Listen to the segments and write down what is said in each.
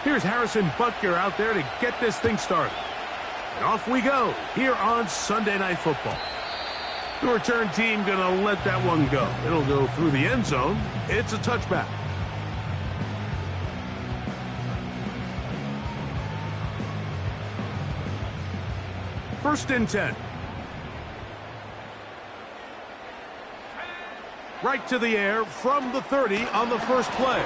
Here's Harrison Butker out there to get this thing started. And off we go here on Sunday Night Football. The return team going to let that one go. It'll go through the end zone. It's a touchback. First and 10. Right to the air from the 30 on the first play.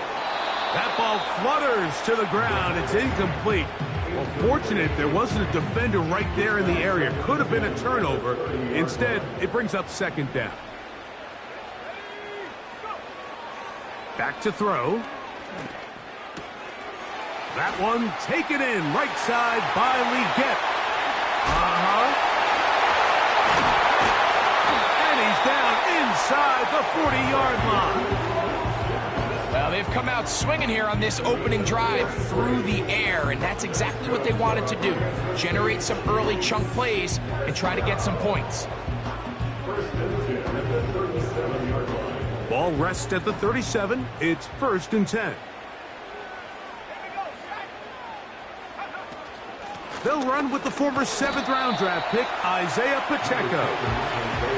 That ball flutters to the ground. It's incomplete. Well, fortunate there wasn't a defender right there in the area. Could have been a turnover. Instead, it brings up second down. Back to throw. That one taken in right side by Leggett. And he's down inside the 40-yard line. Well, they've come out swinging here on this opening drive through the air, and that's exactly what they wanted to do. Generate some early chunk plays and try to get some points. Ball rests at the 37. It's first and 10. They'll run with the former 7th-round draft pick, Isaiah Pacheco.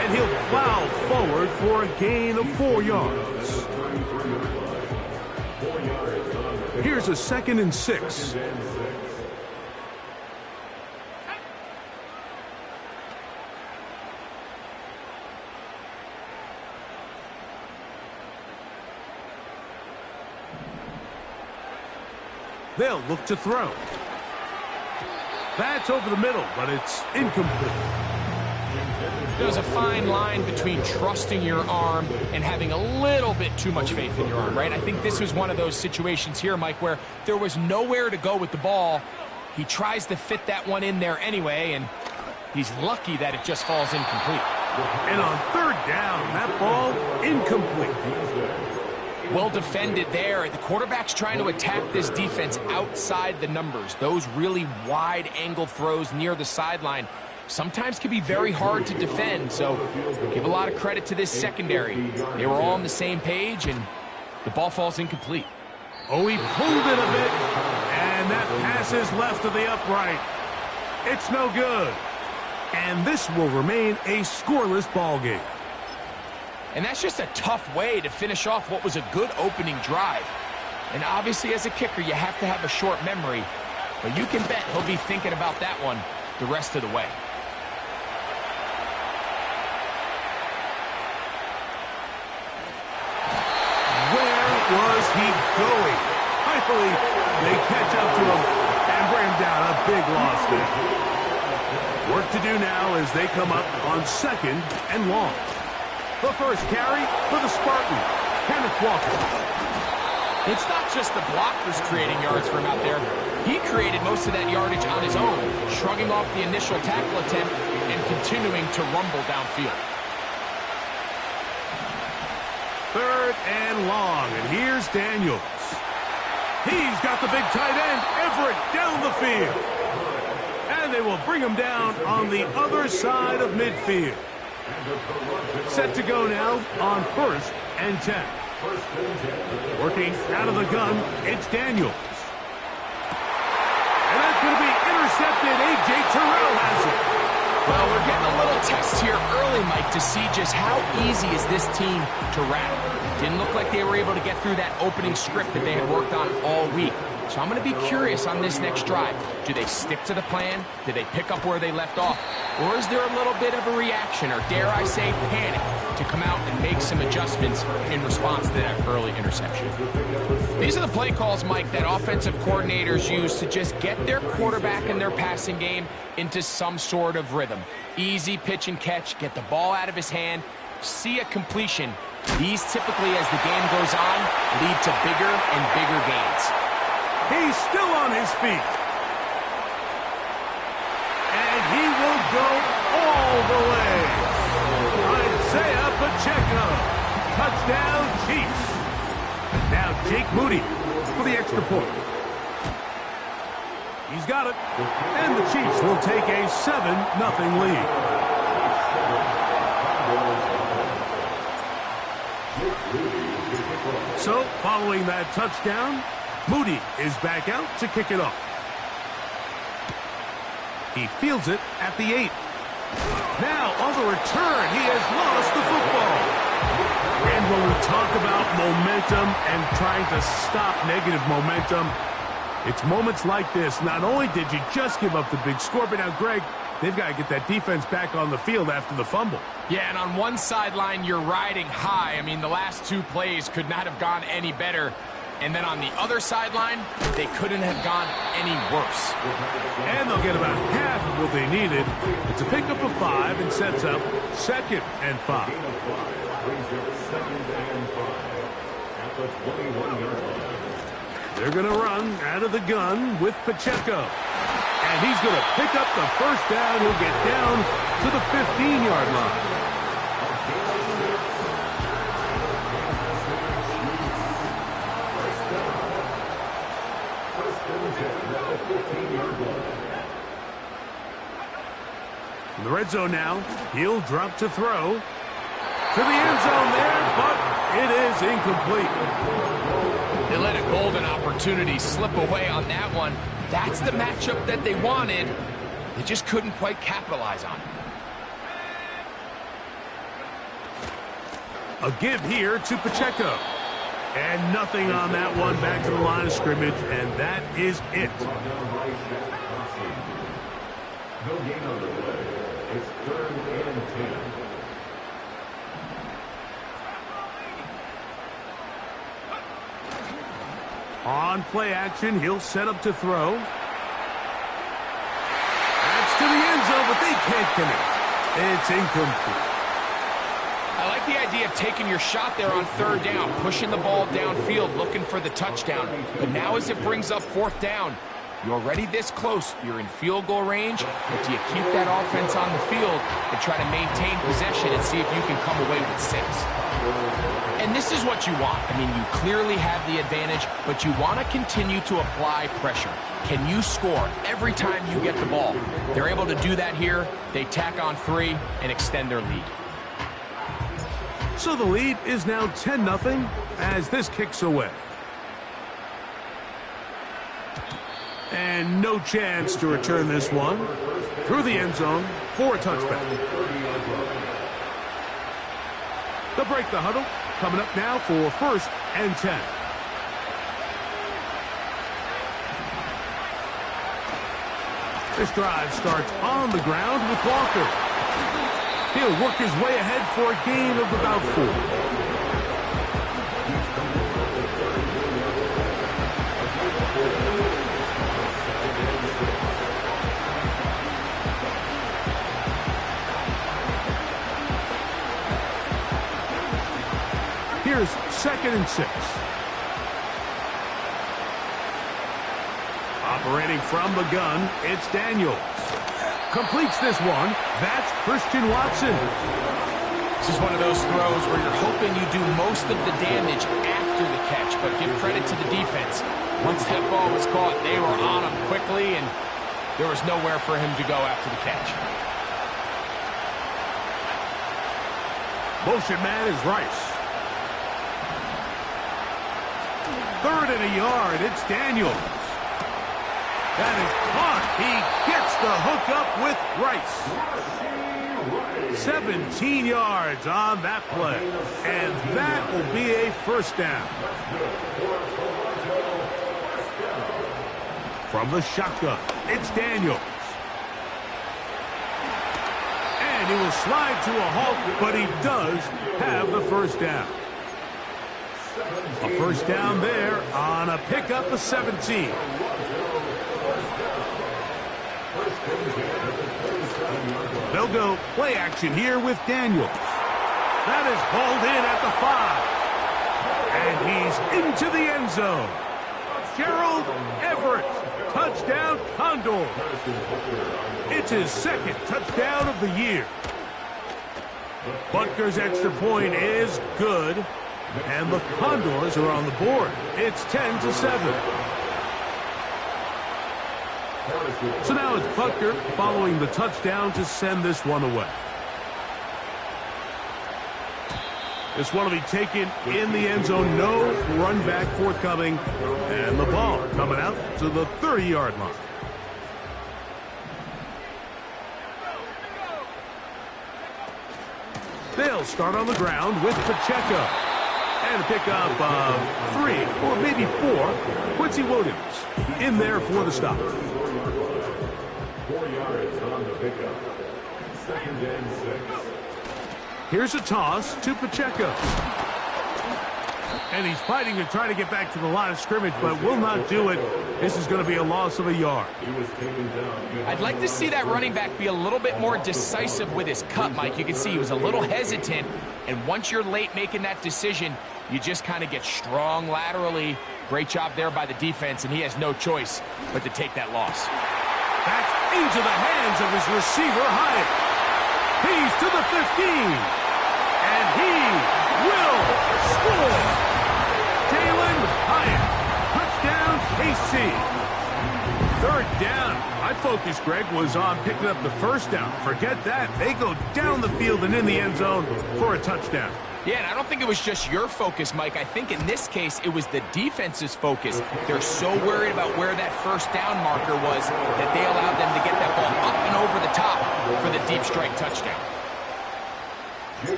And he'll plow forward for a gain of 4 yards. Here's a 2nd and 6. They'll look to throw. That's over the middle, but it's incomplete. There's a fine line between trusting your arm and having a little bit too much faith in your arm, right? I think this was one of those situations here, Mike, where there was nowhere to go with the ball. He tries to fit that one in there anyway, and he's lucky that it just falls incomplete. And on third down, that ball incomplete. Well defended there. The quarterback's trying to attack this defense outside the numbers. Those really wide angle throws near the sideline sometimes can be very hard to defend, so give a lot of credit to this secondary. They were all on the same page, and the ball falls incomplete. Oh, he pulled it a bit, and that pass is left of the upright. It's no good. And this will remain a scoreless ball game. And that's just a tough way to finish off what was a good opening drive. And obviously, as a kicker, you have to have a short memory, but you can bet he'll be thinking about that one the rest of the way. Was he going? Finally, they catch up to him and bring him down. A big loss there. Work to do now as they come up on 2nd and long. The first carry for the Spartan, Kenneth Walker. It's not just the blockers creating yards for him out there. He created most of that yardage on his own, shrugging off the initial tackle attempt and continuing to rumble downfield. 3rd and long, and here's Daniels. He's got the big tight end, Everett, down the field. And they will bring him down on the other side of midfield. Set to go now on 1st and 10. Working out of the gun, it's Daniels. And that's going to be intercepted. A.J. Terrell has it. Well, we're getting a little test here early, Mike, to see just how easy is this team to rattle. Didn't look like they were able to get through that opening script that they had worked on all week. So I'm going to be curious on this next drive. Do they stick to the plan? Do they pick up where they left off? Or is there a little bit of a reaction, or dare I say panic, to come out and make some adjustments in response to that early interception? These are the play calls, Mike, that offensive coordinators use to just get their quarterback and their passing game into some sort of rhythm. Easy pitch and catch, get the ball out of his hand, see a completion. These typically, as the game goes on, lead to bigger and bigger gains. He's still on his feet. And he will go all the way. Isaiah Pacheco. Touchdown, Chiefs. Now Jake Moody for the extra point. He's got it. And the Chiefs will take a 7-0 lead. So, following that touchdown, Moody is back out to kick it off. He fields it at the 8. Now, on the return, he has lost the football. And when we talk about momentum and trying to stop negative momentum, it's moments like this. Not only did you just give up the big score, but now, Greg, they've got to get that defense back on the field after the fumble. Yeah, and on one sideline, you're riding high. I mean, the last 2 plays could not have gone any better. And then on the other sideline, they couldn't have gone any worse. And they'll get about half of what they needed. It's a pickup of 5 and sets up 2nd and 5. They're going to run out of the gun with Pacheco. And he's going to pick up the first down. He'll get down to the 15-yard line. In the red zone now, he'll drop to throw. To the end zone there, but it is incomplete. They let a golden opportunity slip away on that one. That's the matchup that they wanted. They just couldn't quite capitalize on it. A give here to Pacheco. And nothing on that one. Back to the line of scrimmage, and that is it. No gain on the play. It's 3rd and 10. On play action, he'll set up to throw. That's to the end zone, but they can't connect. It's incomplete. I like the idea of taking your shot there on 3rd down, pushing the ball downfield, looking for the touchdown. But now as it brings up 4th down, you're already this close. You're in field goal range, but do you keep that offense on the field and try to maintain possession and see if you can come away with 6? And this is what you want. I mean, you clearly have the advantage, but you want to continue to apply pressure. Can you score every time you get the ball? They're able to do that here. They tack on 3 and extend their lead. So the lead is now 10-0 as this kicks away. And no chance to return this one. Through the end zone for a touchback. They'll break the huddle. Coming up now for 1st and 10. This drive starts on the ground with Walker. He'll work his way ahead for a gain of about 4. Here's 2nd and 6. Operating from the gun, it's Daniels. Completes this one. That's Christian Watson. This is one of those throws where you're hoping you do most of the damage after the catch, but give credit to the defense. Once that ball was caught, they were on him quickly, and there was nowhere for him to go after the catch. Motion man is Rice. 3rd and a yard. It's Daniels. That is caught. He gets the hook up with Rice. 17 yards on that play. And that will be a 1st down. From the shotgun, it's Daniels. And he will slide to a halt, but he does have the 1st down. A 1st down there on a pickup of 17. They'll go play action here with Daniels. That is hauled in at the 5. And he's into the end zone. Gerald Everett, touchdown Condor. It's his 2nd touchdown of the year. Butker's extra point is good. And the Condors are on the board. It's 10-7. So now it's Butker following the touchdown to send this one away. This one will be taken in the end zone. No run back forthcoming. And the ball coming out to the 30-yard line. They'll start on the ground with Pacheco. And a pickup of 3 or maybe 4. Quincy Williams in there for the stop. 4 yards on the pickup. 2nd and 6. Here's a toss to Pacheco. And he's fighting to try to get back to the line of scrimmage, but will not do it. This is going to be a loss of a yard. I'd like to see that running back be a little bit more decisive with his cut, Mike. You can see he was a little hesitant, and once you're late making that decision, you just kind of get strong laterally. Great job there by the defense, and he has no choice but to take that loss. Back into the hands of his receiver, Hyatt. He's to the 15, and he will score. Jalen Hyatt, touchdown KC. 3rd down. My focus, Greg, was on picking up the 1st down. Forget that. They go down the field and in the end zone for a touchdown. Yeah, and I don't think it was just your focus, Mike. I think in this case, it was the defense's focus. They're so worried about where that 1st down marker was that they allowed them to get that ball up and over the top for the deep strike touchdown.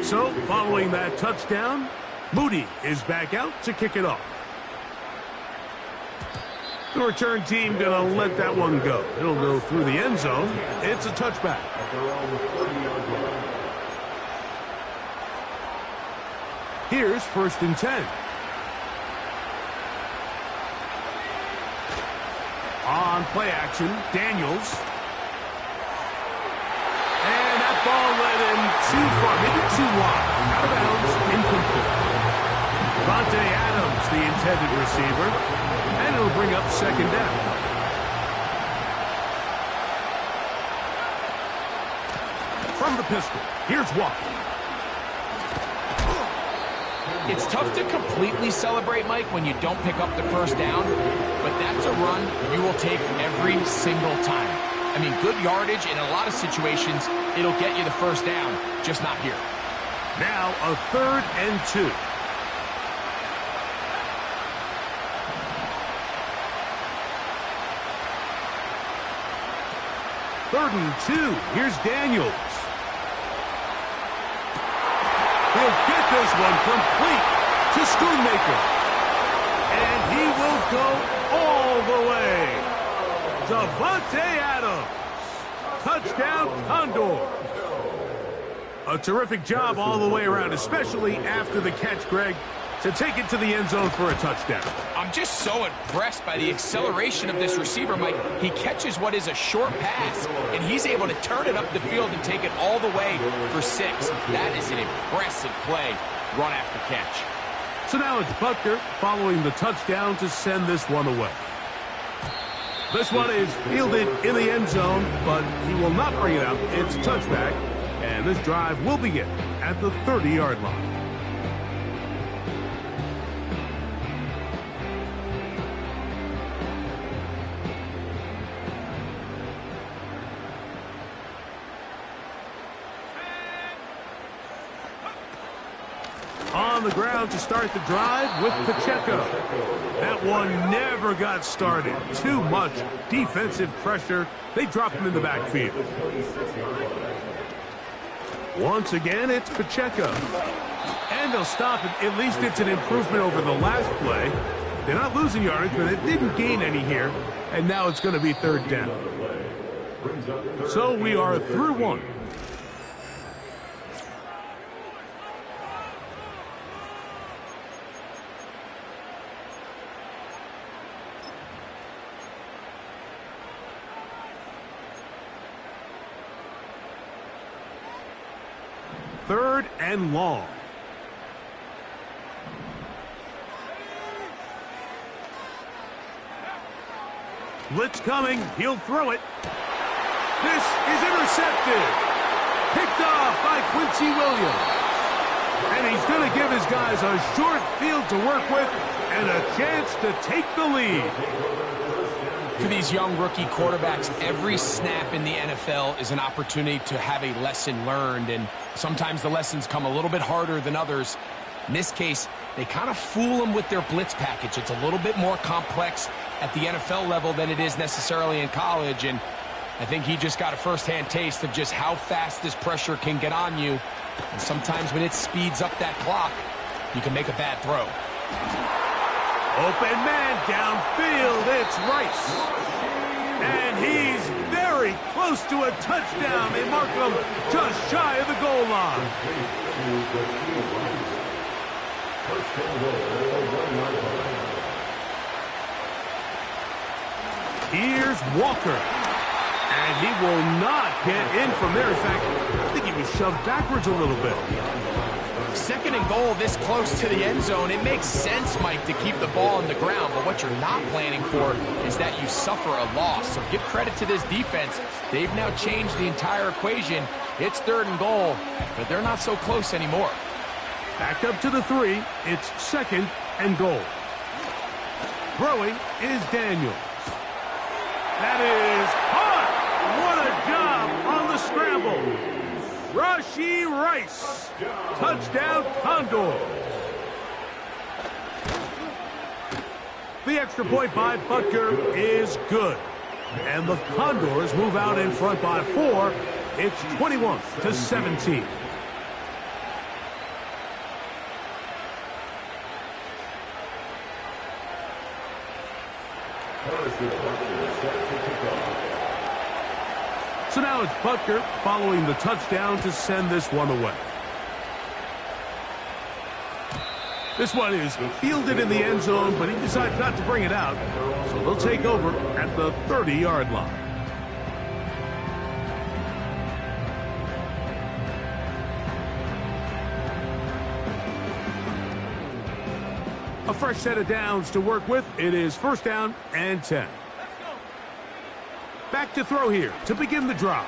So, following that touchdown, Moody is back out to kick it off. The return team going to let that one go. It'll go through the end zone. It's a touchback. Here's 1st and 10. On play action, Daniels. And that ball led him too far, maybe too wide. Out of bounds, incomplete. Devontae Adams, the intended receiver. And it'll bring up 2nd down. From the pistol, here's Walker. It's tough to completely celebrate, Mike, when you don't pick up the 1st down, but that's a run you will take every single time. I mean, good yardage in a lot of situations, it'll get you the 1st down, just not here. Now a 3rd and 2. Third and 2. Here's Daniels. He'll get this one complete to Schoonmaker. And he will go all the way. Devontae Adams. Touchdown, Condor. A terrific job all the way around, especially after the catch, Greg, to take it to the end zone for a touchdown. I'm just so impressed by the acceleration of this receiver, Mike. He catches what is a short pass, and he's able to turn it up the field and take it all the way for 6. That is an impressive play, run after catch. So now it's Butker following the touchdown to send this one away. This one is fielded in the end zone, but he will not bring it out. It's a touchback, and this drive will begin at the 30-yard line. On the ground to start the drive with Pacheco. That one never got started. Too much defensive pressure. They dropped him in the backfield. Once again, it's Pacheco. And they'll stop it. At least it's an improvement over the last play. They're not losing yards, but it didn't gain any here. And now it's going to be 3rd down. So we are through 1. Third and long. Blitz coming. He'll throw it. This is intercepted. Picked off by Quincy Williams. And he's going to give his guys a short field to work with and a chance to take the lead. For these young rookie quarterbacks, every snap in the NFL is an opportunity to have a lesson learned, and sometimes the lessons come a little bit harder than others. In this case, they kind of fool them with their blitz package. It's a little bit more complex at the NFL level than it is necessarily in college, and I think he just got a first-hand taste of just how fast this pressure can get on you. And sometimes when it speeds up that clock, you can make a bad throw. Open man downfield, it's Rice. And he's very close to a touchdown. They mark him just shy of the goal line. Here's Walker. And he will not get in from there. In fact, I think he was shoved backwards a little bit. Second and goal this close to the end zone. It makes sense, Mike, to keep the ball on the ground, but what you're not planning for is that you suffer a loss. So give credit to this defense. They've now changed the entire equation. It's third and goal, but they're not so close anymore. Back up to the 3. It's second and goal. Throwing is Daniels. That is caught. What a job on the scramble. Rashee Rice. Touchdown, Condors. The extra point by Butker is good. And the Condors move out in front by 4. It's 21-17. So now it's Butker following the touchdown to send this one away. This one is fielded in the end zone, but he decides not to bring it out. So they'll take over at the 30-yard line. A fresh set of downs to work with. It is first down and 10. Back to throw here to begin the drive.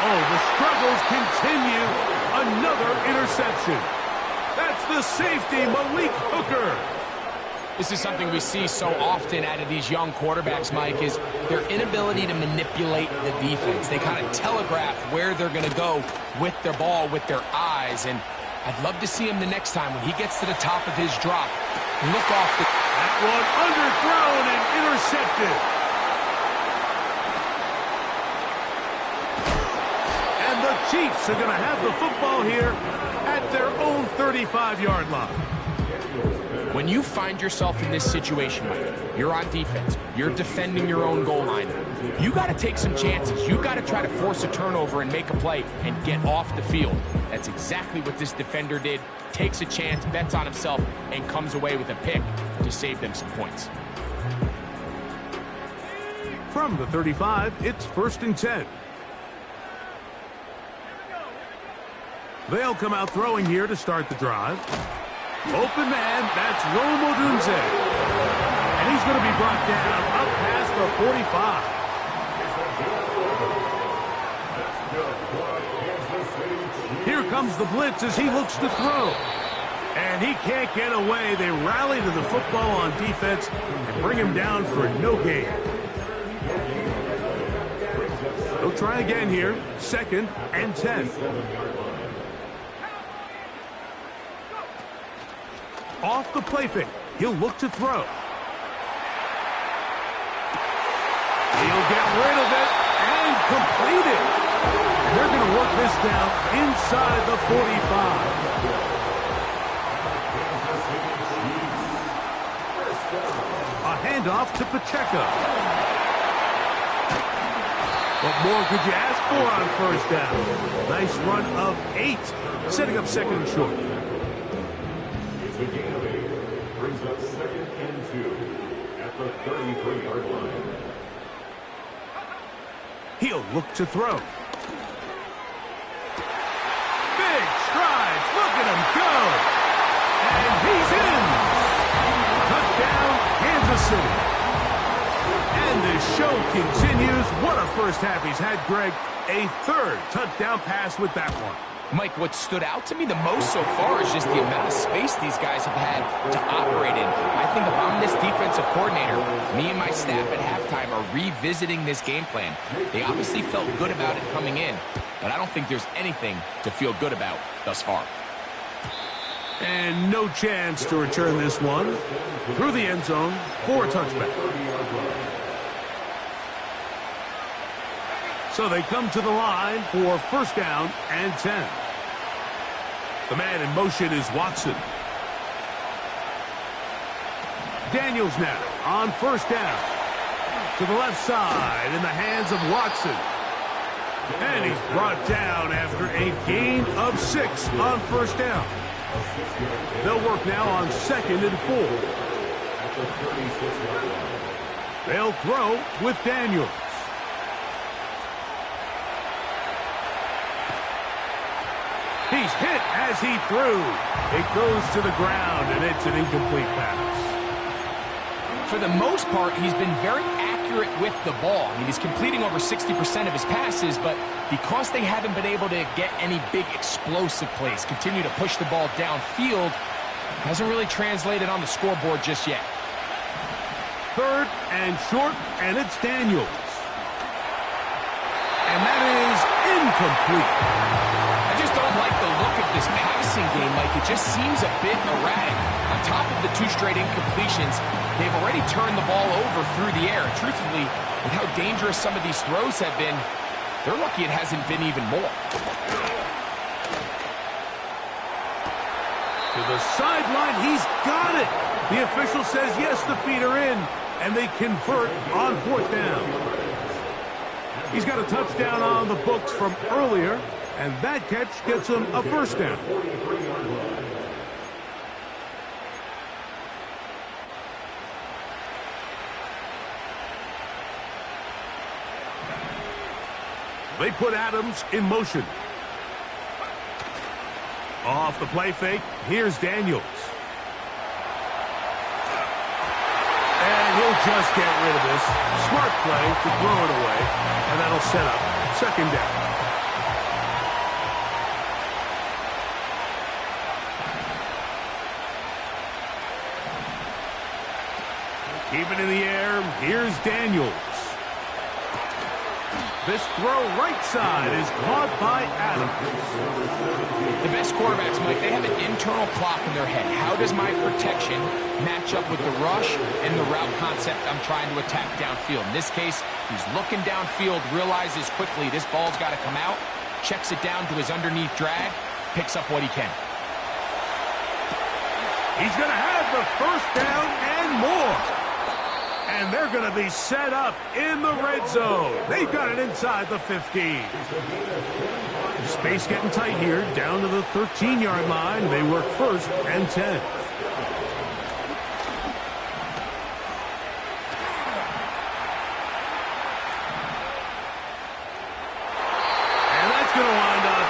Oh, the struggles continue. Another interception. That's the safety, Malik Hooker. This is something we see so often out of these young quarterbacks, Mike, is their inability to manipulate the defense. They kind of telegraph where they're going to go with their ball, with their eyes, and I'd love to see him the next time when he gets to the top of his drop. Look off the... That one underthrown and intercepted. And the Chiefs are going to have the football here at their own 35-yard line. When you find yourself in this situation, Mike, you're on defense, you're defending your own goal line, you got to take some chances. You got to try to force a turnover and make a play and get off the field. That's exactly what this defender did. Takes a chance, bets on himself, and comes away with a pick to save them some points. From the 35, it's first and 10. They'll come out throwing here to start the drive. Open man, that's Rome Odunze. And he's going to be brought down up past the 45. Here comes the blitz as he looks to throw. And he can't get away. They rally to the football on defense and bring him down for no gain. They'll try again here. Second and 10. Off the play fake. He'll look to throw. He'll get rid of it and complete it. They're going to work this down inside the 45. A handoff to Pacheco. What more could you ask for on first down? Nice run of 8, setting up second and short. The gain brings up second and 2 at the 33-yard line. He'll look to throw. Big strides. Look at him go. And he's in. Touchdown, Kansas City. And the show continues. What a first half he's had, Greg. A third touchdown pass with that one. Mike, what stood out to me the most so far is just the amount of space these guys have had to operate in. I think if I'm this defensive coordinator, me and my staff at halftime are revisiting this game plan. They obviously felt good about it coming in, but I don't think there's anything to feel good about thus far. And no chance to return this one through the end zone for a touchback. So they come to the line for first down and 10. The man in motion is Watson. Daniels now on first down. To the left side in the hands of Watson. And he's brought down after a gain of 6 on first down. They'll work now on 2nd and 4. They'll throw with Daniels. He's hit as he threw. It goes to the ground, and it's an incomplete pass. For the most part, he's been very accurate with the ball. I mean, he's completing over 60% of his passes, but because they haven't been able to get any big explosive plays, continue to push the ball downfield, hasn't really translated on the scoreboard just yet. 3rd and short, and it's Daniels. And that is incomplete. I just don't like the look of this passing game, Mike. It just seems a bit erratic. On top of the 2 straight incompletions, they've already turned the ball over through the air. Truthfully, with how dangerous some of these throws have been, they're lucky it hasn't been even more. To the sideline, he's got it. The official says yes, the feet are in, and they convert on 4th down. He's got a touchdown on the books from earlier, and that catch gets him a first down. They put Adams in motion. Off the play fake, here's Daniels. And he'll just get rid of this. Smart play to throw it away, and that'll set up 2nd down. Keep it in the air. Here's Daniels. This throw right side is caught by Adams. The best quarterbacks, Mike, they have an internal clock in their head. How does my protection match up with the rush and the route concept I'm trying to attack downfield? In this case, he's looking downfield, realizes quickly this ball's got to come out, checks it down to his underneath drag, picks up what he can. He's going to have the first down and more. And they're going to be set up in the red zone. They've got it inside the 15. Space getting tight here, down to the 13-yard line. They work 1st and 10. And that's going to wind up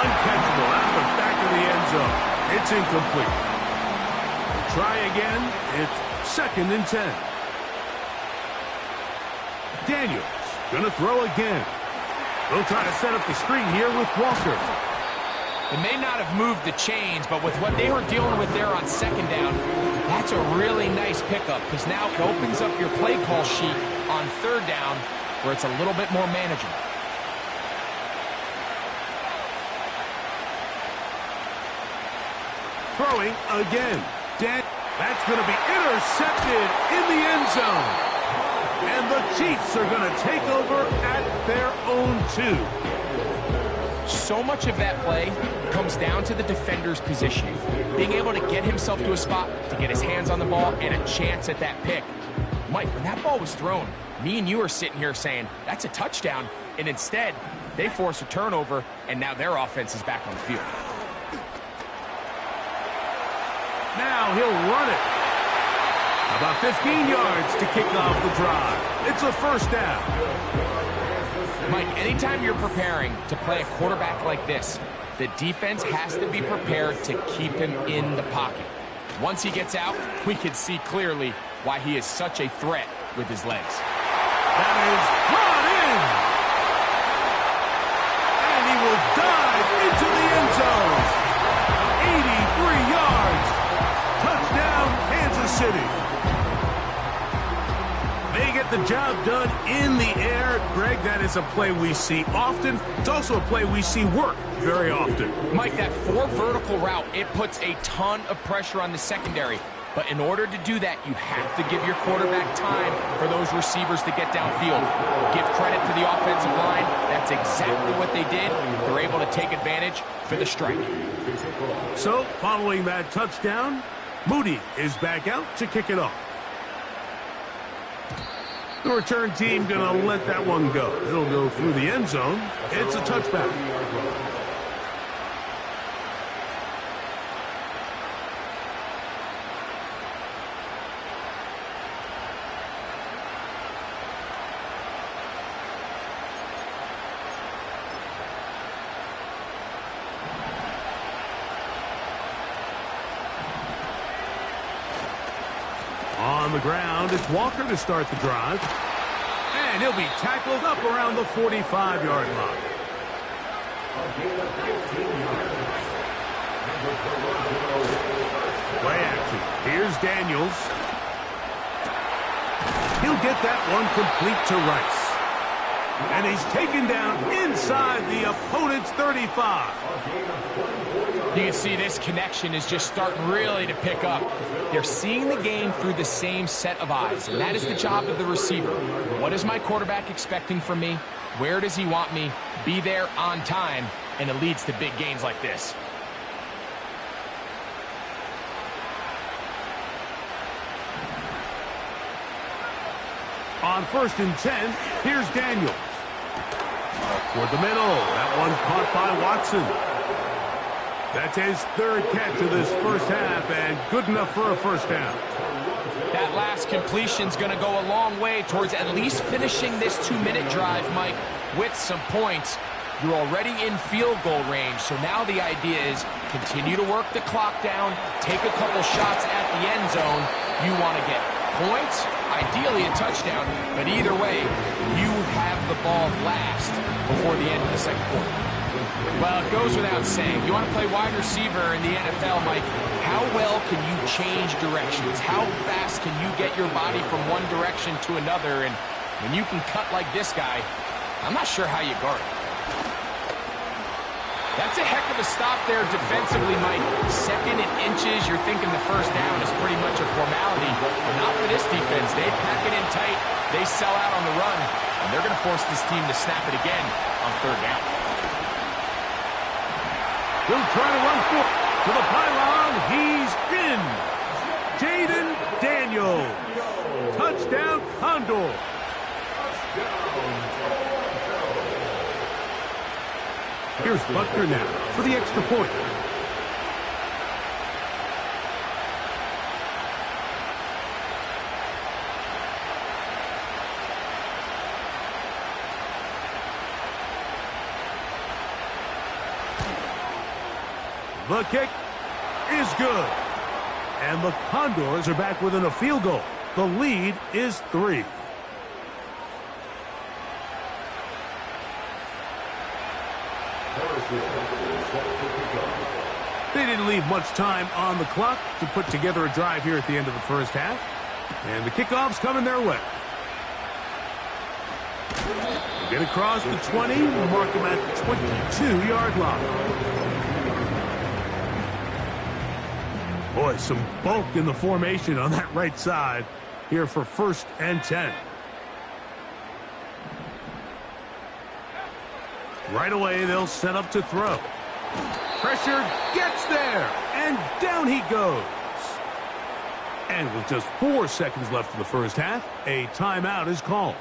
uncatchable out the back of the end zone. It's incomplete. Try again. It's 2nd and 10. Daniels going to throw again. They'll try to set up the screen here with Walker. They may not have moved the chains, but with what they were dealing with there on 2nd down, that's a really nice pickup because now it opens up your play call sheet on 3rd down where it's a little bit more manageable. Throwing again. That's going to be intercepted in the end zone. And the Chiefs are going to take over at their own 2. So much of that play comes down to the defender's positioning. Being able to get himself to a spot, to get his hands on the ball, and a chance at that pick. Mike, when that ball was thrown, me and you are sitting here saying, that's a touchdown. And instead, they force a turnover, and now their offense is back on the field. Now he'll run it. About 15 yards to kick off the drive. It's a first down. Mike, anytime you're preparing to play a quarterback like this, the defense has to be prepared to keep him in the pocket. Once he gets out, we can see clearly why he is such a threat with his legs. That is brought in. And he will dive into the end City. They get the job done in the air. Greg, that is a play we see often. It's also a play we see work very often. Mike, that 4 vertical route, it puts a ton of pressure on the secondary. But in order to do that, you have to give your quarterback time for those receivers to get downfield. Give credit to the offensive line. That's exactly what they did. They're able to take advantage for the strike. So, following that touchdown, Moody is back out to kick it off. The return team going to let that one go. It'll go through the end zone. It's a touchback. On the ground, it's Walker to start the drive. And he'll be tackled up around the 45-yard line. Play action. Here's Daniels. He'll get that one complete to Rice. And he's taken down inside the opponent's 35. You can see this connection is just starting really to pick up. They're seeing the game through the same set of eyes, and that is the job of the receiver. What is my quarterback expecting from me? Where does he want me? Be there on time, and it leads to big gains like this. On 1st and 10, here's Daniels. Toward the middle, that one caught by Watson. That's his 3rd catch of this first half, and good enough for a first down. That last completion's going to go a long way towards at least finishing this 2-minute drive, Mike, with some points. You're already in field goal range, so now the idea is continue to work the clock down, take a couple shots at the end zone. You want to get points, ideally a touchdown, but either way, you have the ball last before the end of the second quarter. Well, it goes without saying. You want to play wide receiver in the NFL, Mike, how well can you change directions? How fast can you get your body from one direction to another? And when you can cut like this guy, I'm not sure how you guard it. That's a heck of a stop there defensively, Mike. 2nd and inches, you're thinking the first down is pretty much a formality. But not for this defense. They pack it in tight. They sell out on the run. And they're going to force this team to snap it again on 3rd down. He'll try to run for to the pylon. He's in. Jaden Daniels. Touchdown, Condor. Here's Butker now for the extra point. The kick is good. And the Condors are back within a field goal. The lead is 3. They didn't leave much time on the clock to put together a drive here at the end of the first half. And the kickoff's coming their way. Get across the 20, mark them at the 22-yard line. Boy, some bulk in the formation on that right side here for 1st and 10. Right away, they'll set up to throw. Pressure gets there, and down he goes. And with just 4 seconds left in the first half, a timeout is called.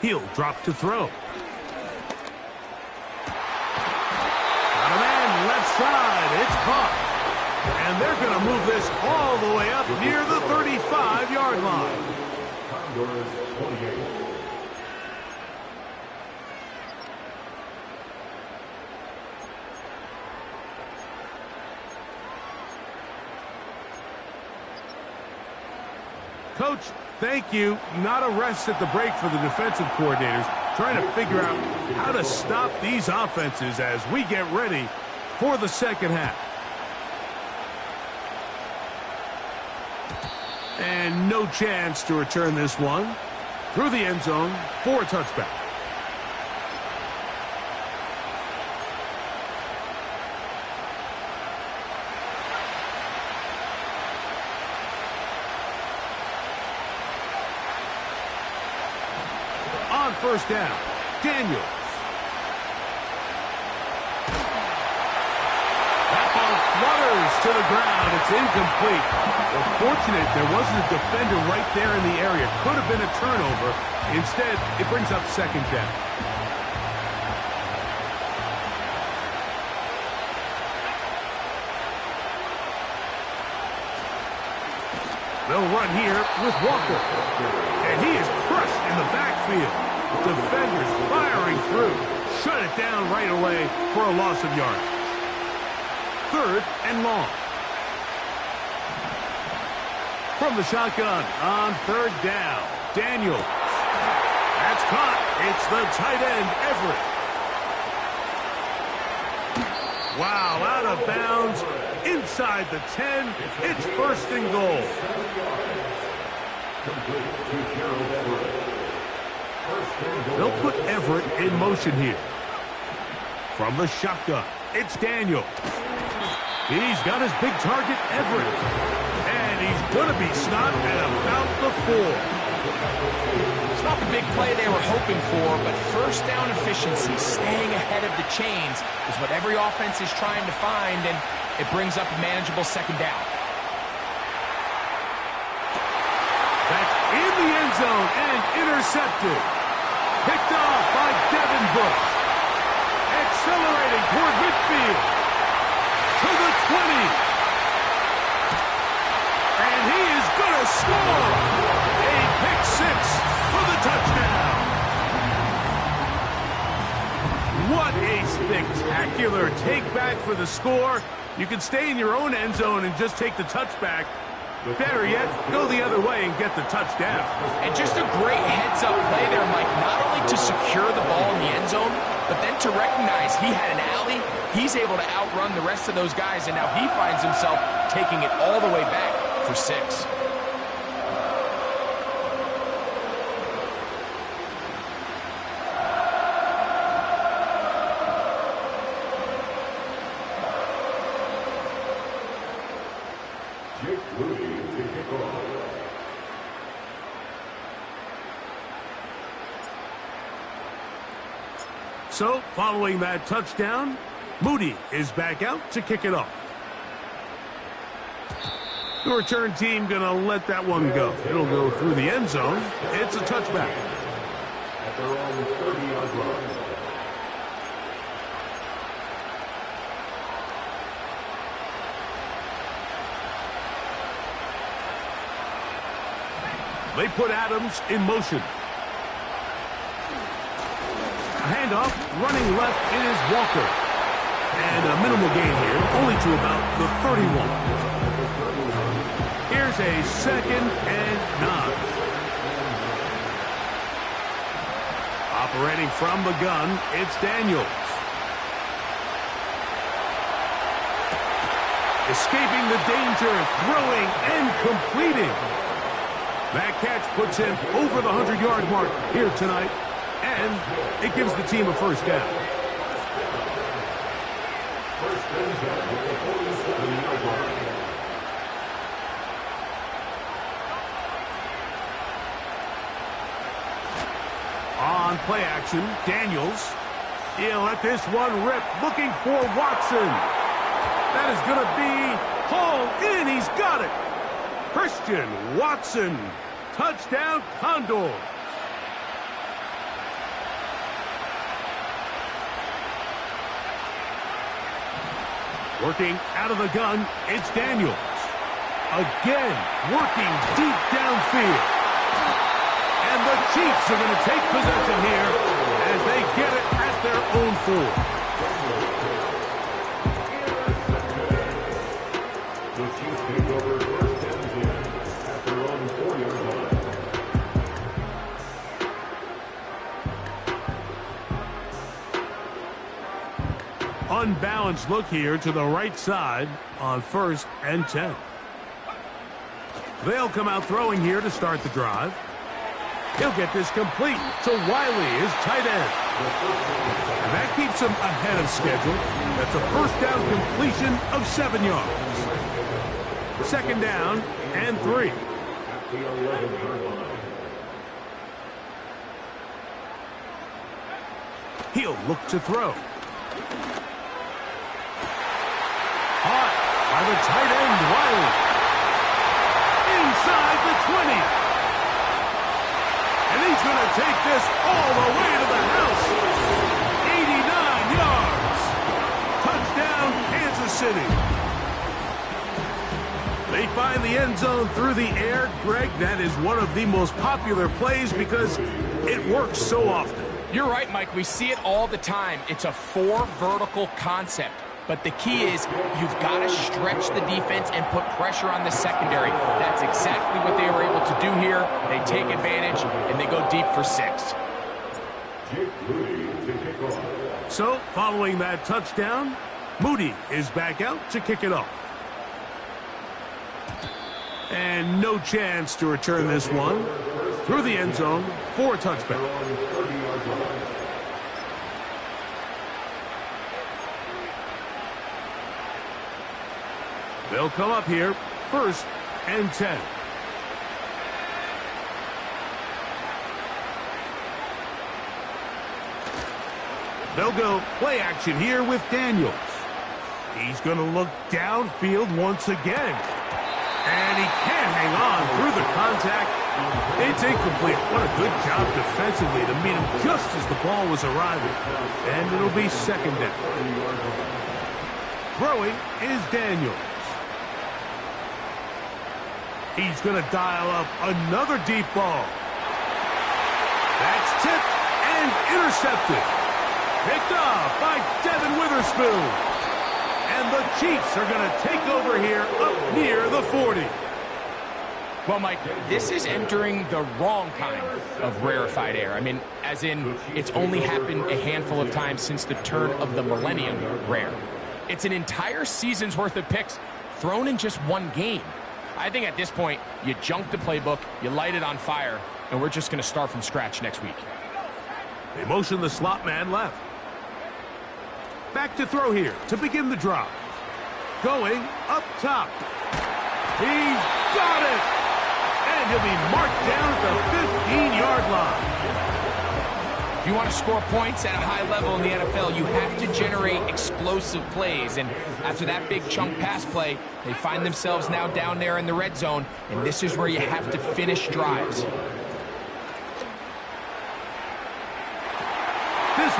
He'll drop to throw. Got a man left side. It's caught. And they're going to move this all the way up near the 35-yard line. Condors 28. Coach, thank you. Not a rest at the break for the defensive coordinators, trying to figure out how to stop these offenses as we get ready for the second half. And no chance to return this one through the end zone for a touchback. On first down, Daniels. That ball flutters to the ground. It's incomplete. Well, fortunate there wasn't a defender right there in the area. Could have been a turnover. Instead, it brings up second down. They'll run here with Walker. And he is crushed in the backfield. Defenders firing through. Shut it down right away for a loss of yardage. Third and long. From the shotgun on third down, Daniels. That's caught. It's the tight end, Everett. Wow, out of bounds. Inside the 10. It's first and goal. They'll put Everett in motion here. From the shotgun, it's Daniels. He's got his big target, Everett. And he's going to be stopped at about the 4. It's not the big play they were hoping for, but first down efficiency, staying ahead of the chains, is what every offense is trying to find, and it brings up a manageable second down. That's in the end zone and intercepted. Picked off by Devin Bush. Accelerating toward midfield. To the 20. And he is going to score. A pick six for the touchdown. What a spectacular take back for the score. You can stay in your own end zone and just take the touchback. Better yet, go the other way and get the touchdown. And just a great heads-up play there, Mike, not only to secure the ball in the end zone, but then to recognize he had an alley. He's able to outrun the rest of those guys, and now he finds himself taking it all the way back for 6. So, following that touchdown, Moody is back out to kick it off. The return team going to let that one go. It'll go through the end zone. It's a touchback. At their own 30-yard line. They put Adams in motion. A handoff, running left is Walker. And a minimal gain here, only to about the 31. Here's a 2nd and 9. Operating from the gun, it's Daniels. Escaping the danger, throwing and completing. That catch puts him over the 100-yard mark here tonight, and it gives the team a first down. First and 10 with the 47-yard line. On play action, Daniels. He'll let this one rip, looking for Watson. That is going to be hauled in. He's got it. Christian Watson. Touchdown, Condors. Working out of the gun, it's Daniels. Again, working deep downfield. And the Chiefs are going to take possession here as they get it at their own 4. The Chiefs take over first and 10 at their own 4-yard line. Unbalanced look here to the right side on 1st and 10. They'll come out throwing here to start the drive. He'll get this complete to Wiley, his tight end. And that keeps him ahead of schedule. That's a first down completion of 7 yards. 2nd down and 3. At the 11-yard line. He'll look to throw. Caught by the tight end, Wiley. Inside the 20. And he's going to take this all the way to the house. 89 yards. Touchdown, Kansas City. They find the end zone through the air. Greg, that is one of the most popular plays because it works so often. You're right, Mike. We see it all the time. It's a 4 vertical concept. But the key is you've got to stretch the defense and put pressure on the secondary. That's exactly what they were able to do here. They take advantage, and they go deep for 6. So, following that touchdown, Moody is back out to kick it off. And no chance to return this one through the end zone for a touchback. They'll come up here, 1st and 10. They'll go play action here with Daniels. He's going to look downfield once again. And he can't hang on through the contact. It's incomplete. What a good job defensively to meet him just as the ball was arriving. And it'll be 2nd down. Throwing is Daniels. He's going to dial up another deep ball. That's tipped and intercepted. Picked off by Devin Witherspoon. And the Chiefs are going to take over here up near the 40. Well, Mike, this is entering the wrong kind of rarefied air. I mean, as in, it's only happened a handful of times since the turn of the millennium rare. It's an entire season's worth of picks thrown in just one game. I think at this point, you junk the playbook, you light it on fire, and we're just going to start from scratch next week. They motion the slot man left. Back to throw here to begin the drive. Going up top. He's got it! And he'll be marked down at the 15-yard line. If you want to score points at a high level in the NFL, you have to generate explosive plays. And after that big chunk pass play, they find themselves now down there in the red zone. And this is where you have to finish drives. This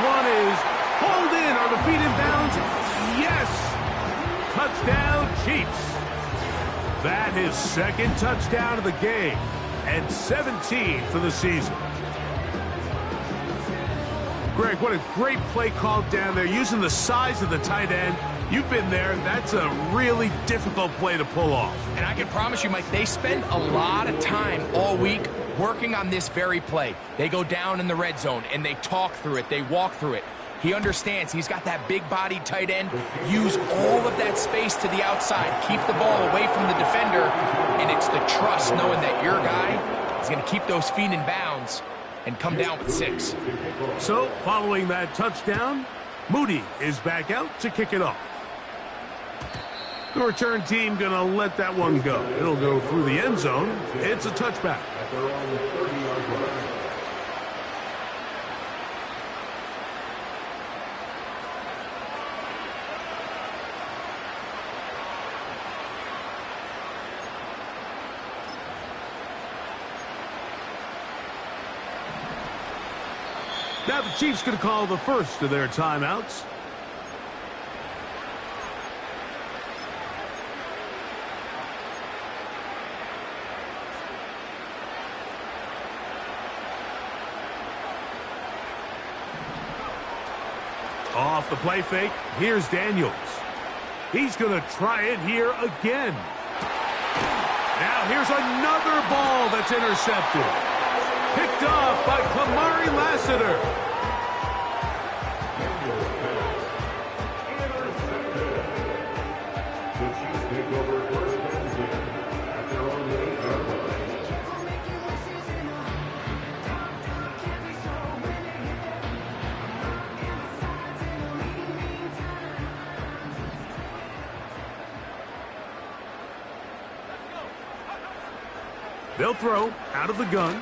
one is hauled in. Are the feet in bounds? Yes! Touchdown, Chiefs. That is 2nd touchdown of the game. And 17 for the season. Greg, what a great play called down there, using the size of the tight end. You've been there. That's a really difficult play to pull off. And I can promise you, Mike, they spend a lot of time all week working on this very play. They go down in the red zone, and they talk through it. They walk through it. He understands he's got that big-bodied tight end. Use all of that space to the outside. Keep the ball away from the defender. And it's the trust knowing that your guy is going to keep those feet in bounds and come down with 6. So, following that touchdown, Moody is back out to kick it off. The return team going to let that one go. It'll go through the end zone. It's a touchback. At their own 30-yard line. Now the Chiefs going to call the first of their timeouts. Off the play fake, here's Daniels. He's going to try it here again. Now here's another ball that's intercepted. Picked off by Kamari Lassiter. The Chiefs take over first and 10 at their own 8-yard line. They'll throw out of the gun.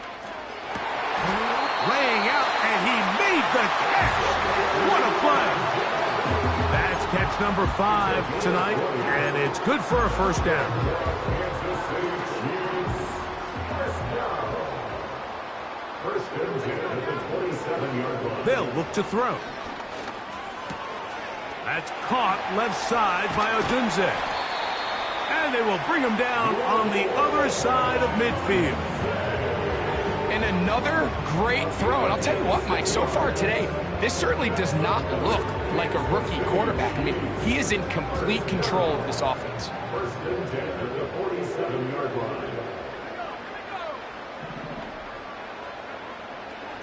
Laying out, and he made the catch. What a play. That's catch number 5 tonight, and it's good for a first down. First and 10 at the 27-yard line. They'll look to throw. That's caught left side by Odunze. And they will bring him down on the other side of midfield. And another great throw. And I'll tell you what, Mike, so far today, this certainly does not look like a rookie quarterback. I mean, he is in complete control of this offense. First and 10 at the 47-yard line.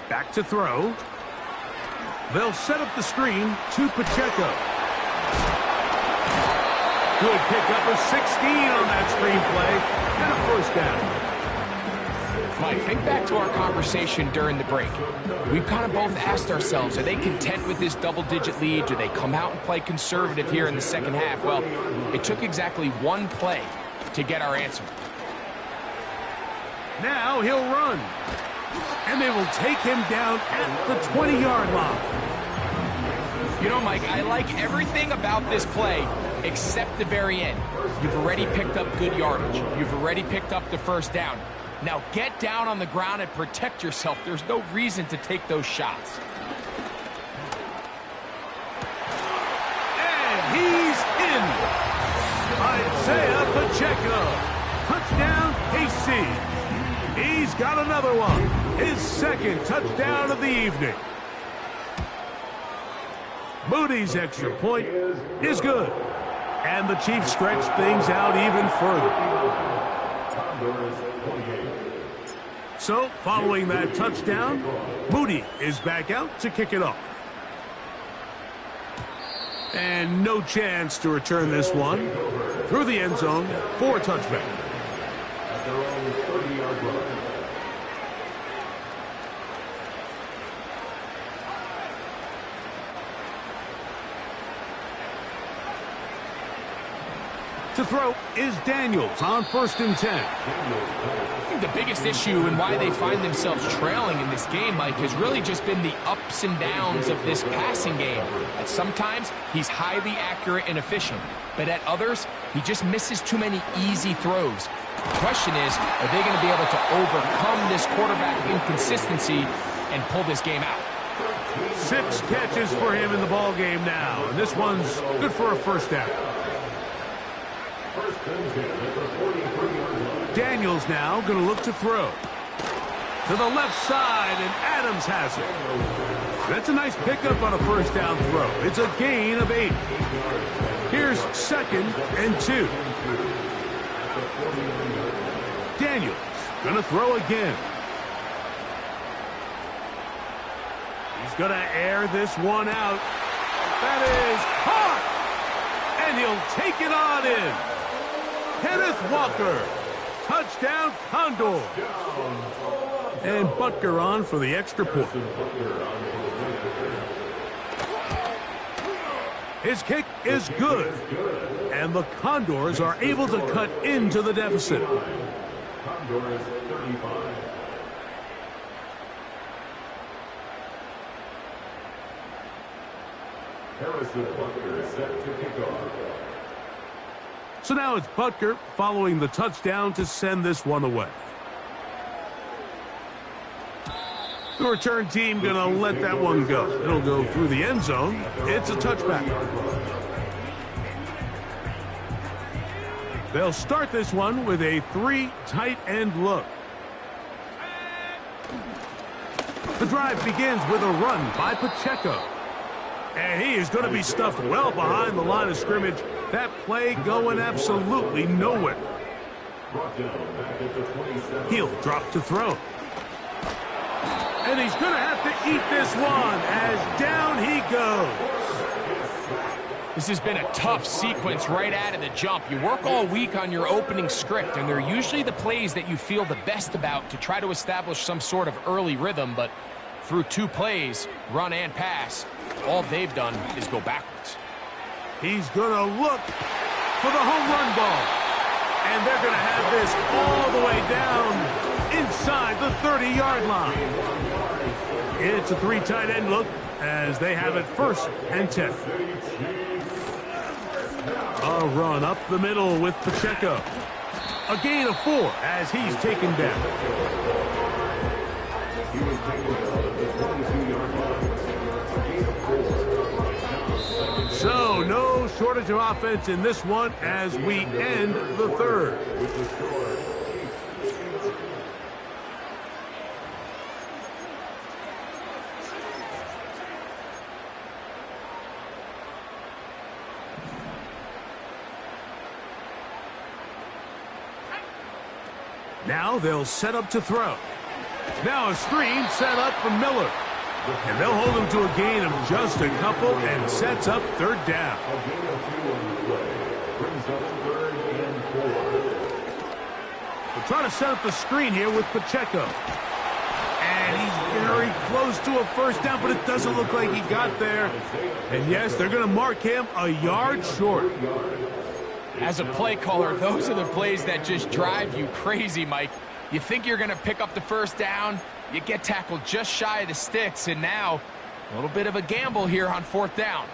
Back to throw. They'll set up the screen to Pacheco. Good pickup of 16 on that screenplay, and a first down. Mike, think back to our conversation during the break. We've kind of both asked ourselves, are they content with this double-digit lead? Do they come out and play conservative here in the second half? Well, it took exactly one play to get our answer. Now he'll run, and they will take him down at the 20-yard line. You know, Mike, I like everything about this play except the very end. You've already picked up good yardage. You've already picked up the first down. Now get down on the ground and protect yourself. There's no reason to take those shots. And he's in. Isaiah Pacheco. Touchdown, KC. He's got another one. His second touchdown of the evening. Moody's extra point is good. And the Chiefs stretch things out even further. So, following that touchdown, Moody is back out to kick it off. And no chance to return this one through the end zone for a touchback. At their own 30-yard line. To throw is Daniels on 1st and 10. I think the biggest issue and why they find themselves trailing in this game, Mike, has really just been the ups and downs of this passing game. At sometimes, he's highly accurate and efficient, but at others, he just misses too many easy throws. The question is, are they going to be able to overcome this quarterback inconsistency and pull this game out? 6 catches for him in the ball game now, and this one's good for a first down. First and 10 at the 43-yard line. Daniels now going to look to throw. To the left side, and Adams has it. That's a nice pickup on a first down throw. It's a gain of 8. Here's 2nd and 2. Daniels going to throw again. He's going to air this one out. That is caught! And he'll take it on in. Kenneth Walker. Touchdown, Condor. And Butker on for the extra point. His kick is good. And the Condors are able to cut into the deficit. Condors 35. Harrison Butker set to kick off. So now it's Butker following the touchdown to send this one away. The return team going to let that one go. It'll go through the end zone. It's a touchback. They'll start this one with a 3 tight end look. The drive begins with a run by Pacheco. And he is going to be stuffed well behind the line of scrimmage. That play going absolutely nowhere. He'll drop to throw. And he's going to have to eat this one as down he goes. This has been a tough sequence right out of the jump. You work all week on your opening script, and they're usually the plays that you feel the best about to try to establish some sort of early rhythm, but through 2 plays, run and pass, all they've done is go backwards. He's going to look for the home run ball. And they're going to have this all the way down inside the 30-yard line. It's a 3 tight end look as they have it 1st and 10. A run up the middle with Pacheco. A gain of 4 as he's taken down. He was taken down at the 22-yard line. A gain of 4. So no shortage of offense in this one as we end the 3rd. With the score, Now they'll set up to throw. Now a screen set up for Miller. And they'll hold him to a gain of just a couple and sets up 3rd down. a gain of 2 on the play. Brings up 3rd and 4. They're trying to set up the screen here with Pacheco. And he's very close to a 1st down, but it doesn't look like he got there. And yes, they're going to mark him a yard short. As a play caller, those are the plays that just drive you crazy, Mike. You think you're going to pick up the 1st down, you get tackled just shy of the sticks, and now a little bit of a gamble here on 4th down.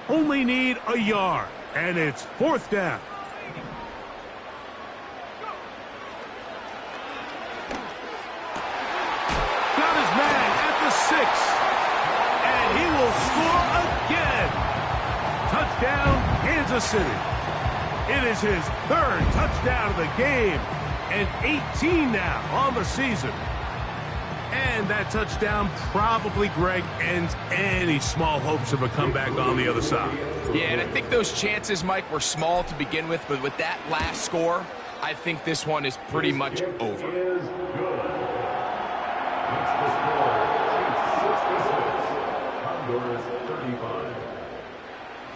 Only need a yard, and it's 4th down. Got his man at the 6, and he will score again. Touchdown, Kansas City. It is his 3rd touchdown of the game, and 18 now on the season. And that touchdown probably, Greg, ends any small hopes of a comeback on the other side. Yeah, and I think those chances, Mike, were small to begin with, but with that last score, I think this one is pretty much over. Is good. That's the score. 66. Condors 35.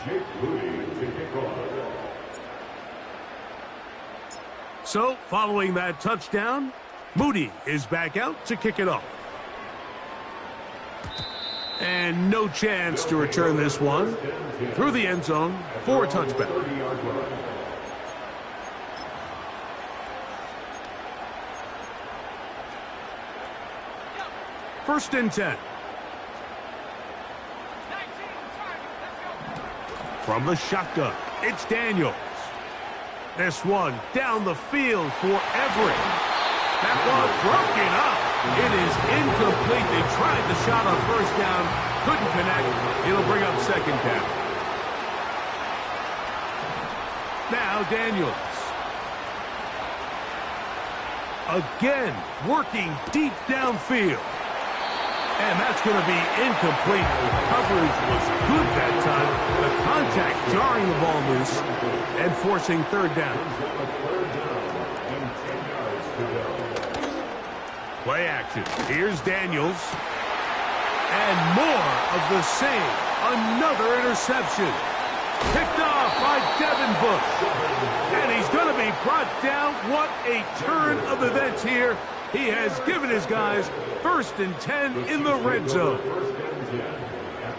Jake Moody to kick off. So, following that touchdown, Moody is back out to kick it off. And no chance to return this one through the end zone for a touchback. 30-yard line. First and 10. From the shotgun, it's Daniels. This one down the field for Everett. That ball broken up. It is incomplete. They tried the shot on 1st down. Couldn't connect. It'll bring up 2nd down. Now Daniels. Again, working deep downfield. And that's going to be incomplete. Coverage was good that time. The contact jarring the ball loose and forcing 3rd down. Play action. Here's Daniels. And more of the same. Another interception. Picked off by Devin Bush. And he's going to be brought down. What a turn of events here. He has given his guys 1st and 10 in the red zone.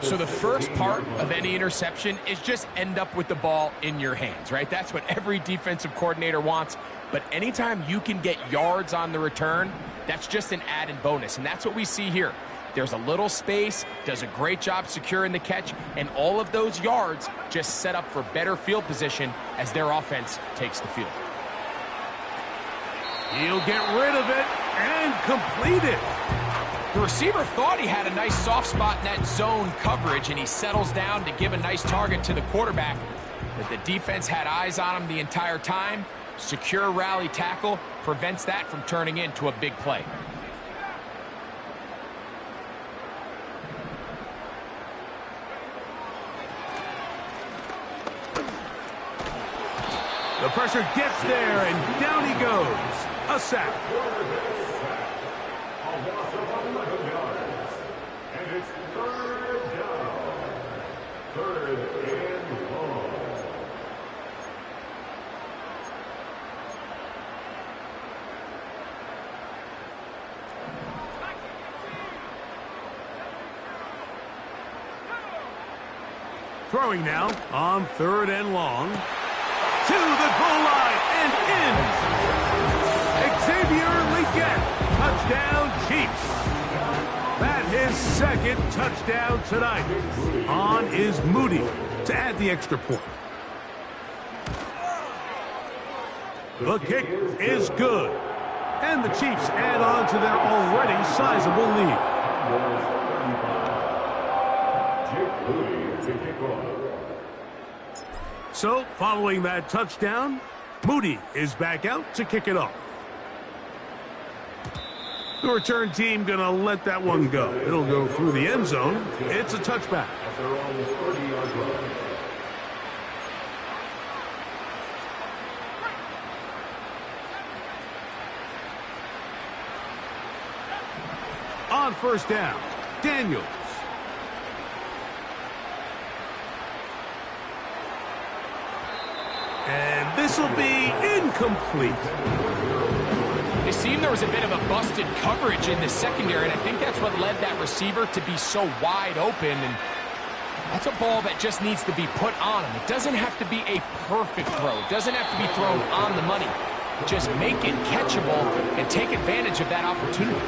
So the first part of any interception is just end up with the ball in your hands, right? That's what every defensive coordinator wants. But anytime you can get yards on the return, that's just an added bonus. And that's what we see here. There's a little space, does a great job securing the catch, and all of those yards just set up for better field position as their offense takes the field. He'll get rid of it and complete it. The receiver thought he had a nice soft spot in that zone coverage, and he settles down to give a nice target to the quarterback. But the defense had eyes on him the entire time. Secure rally tackle prevents that from turning into a big play. The pressure gets there, and down he goes. A sack. A loss of 11 yards. And it's third down. Third and long. Throwing now on third and long. To the goal line and in. Xavier Legette. Touchdown, Chiefs. That his second touchdown tonight. On is Moody to add the extra point. The kick is good. And the Chiefs add on to their already sizable lead. So, following that touchdown, Moody is back out to kick it off. The return team going to let that one go. It'll go through the end zone. It's a touchback. On first down, Daniels. And this will be incomplete. It seemed there was a bit of a busted coverage in the secondary, and I think that's what led that receiver to be so wide open. And that's a ball that just needs to be put on him. It doesn't have to be a perfect throw. It doesn't have to be thrown on the money. Just make it catchable and take advantage of that opportunity.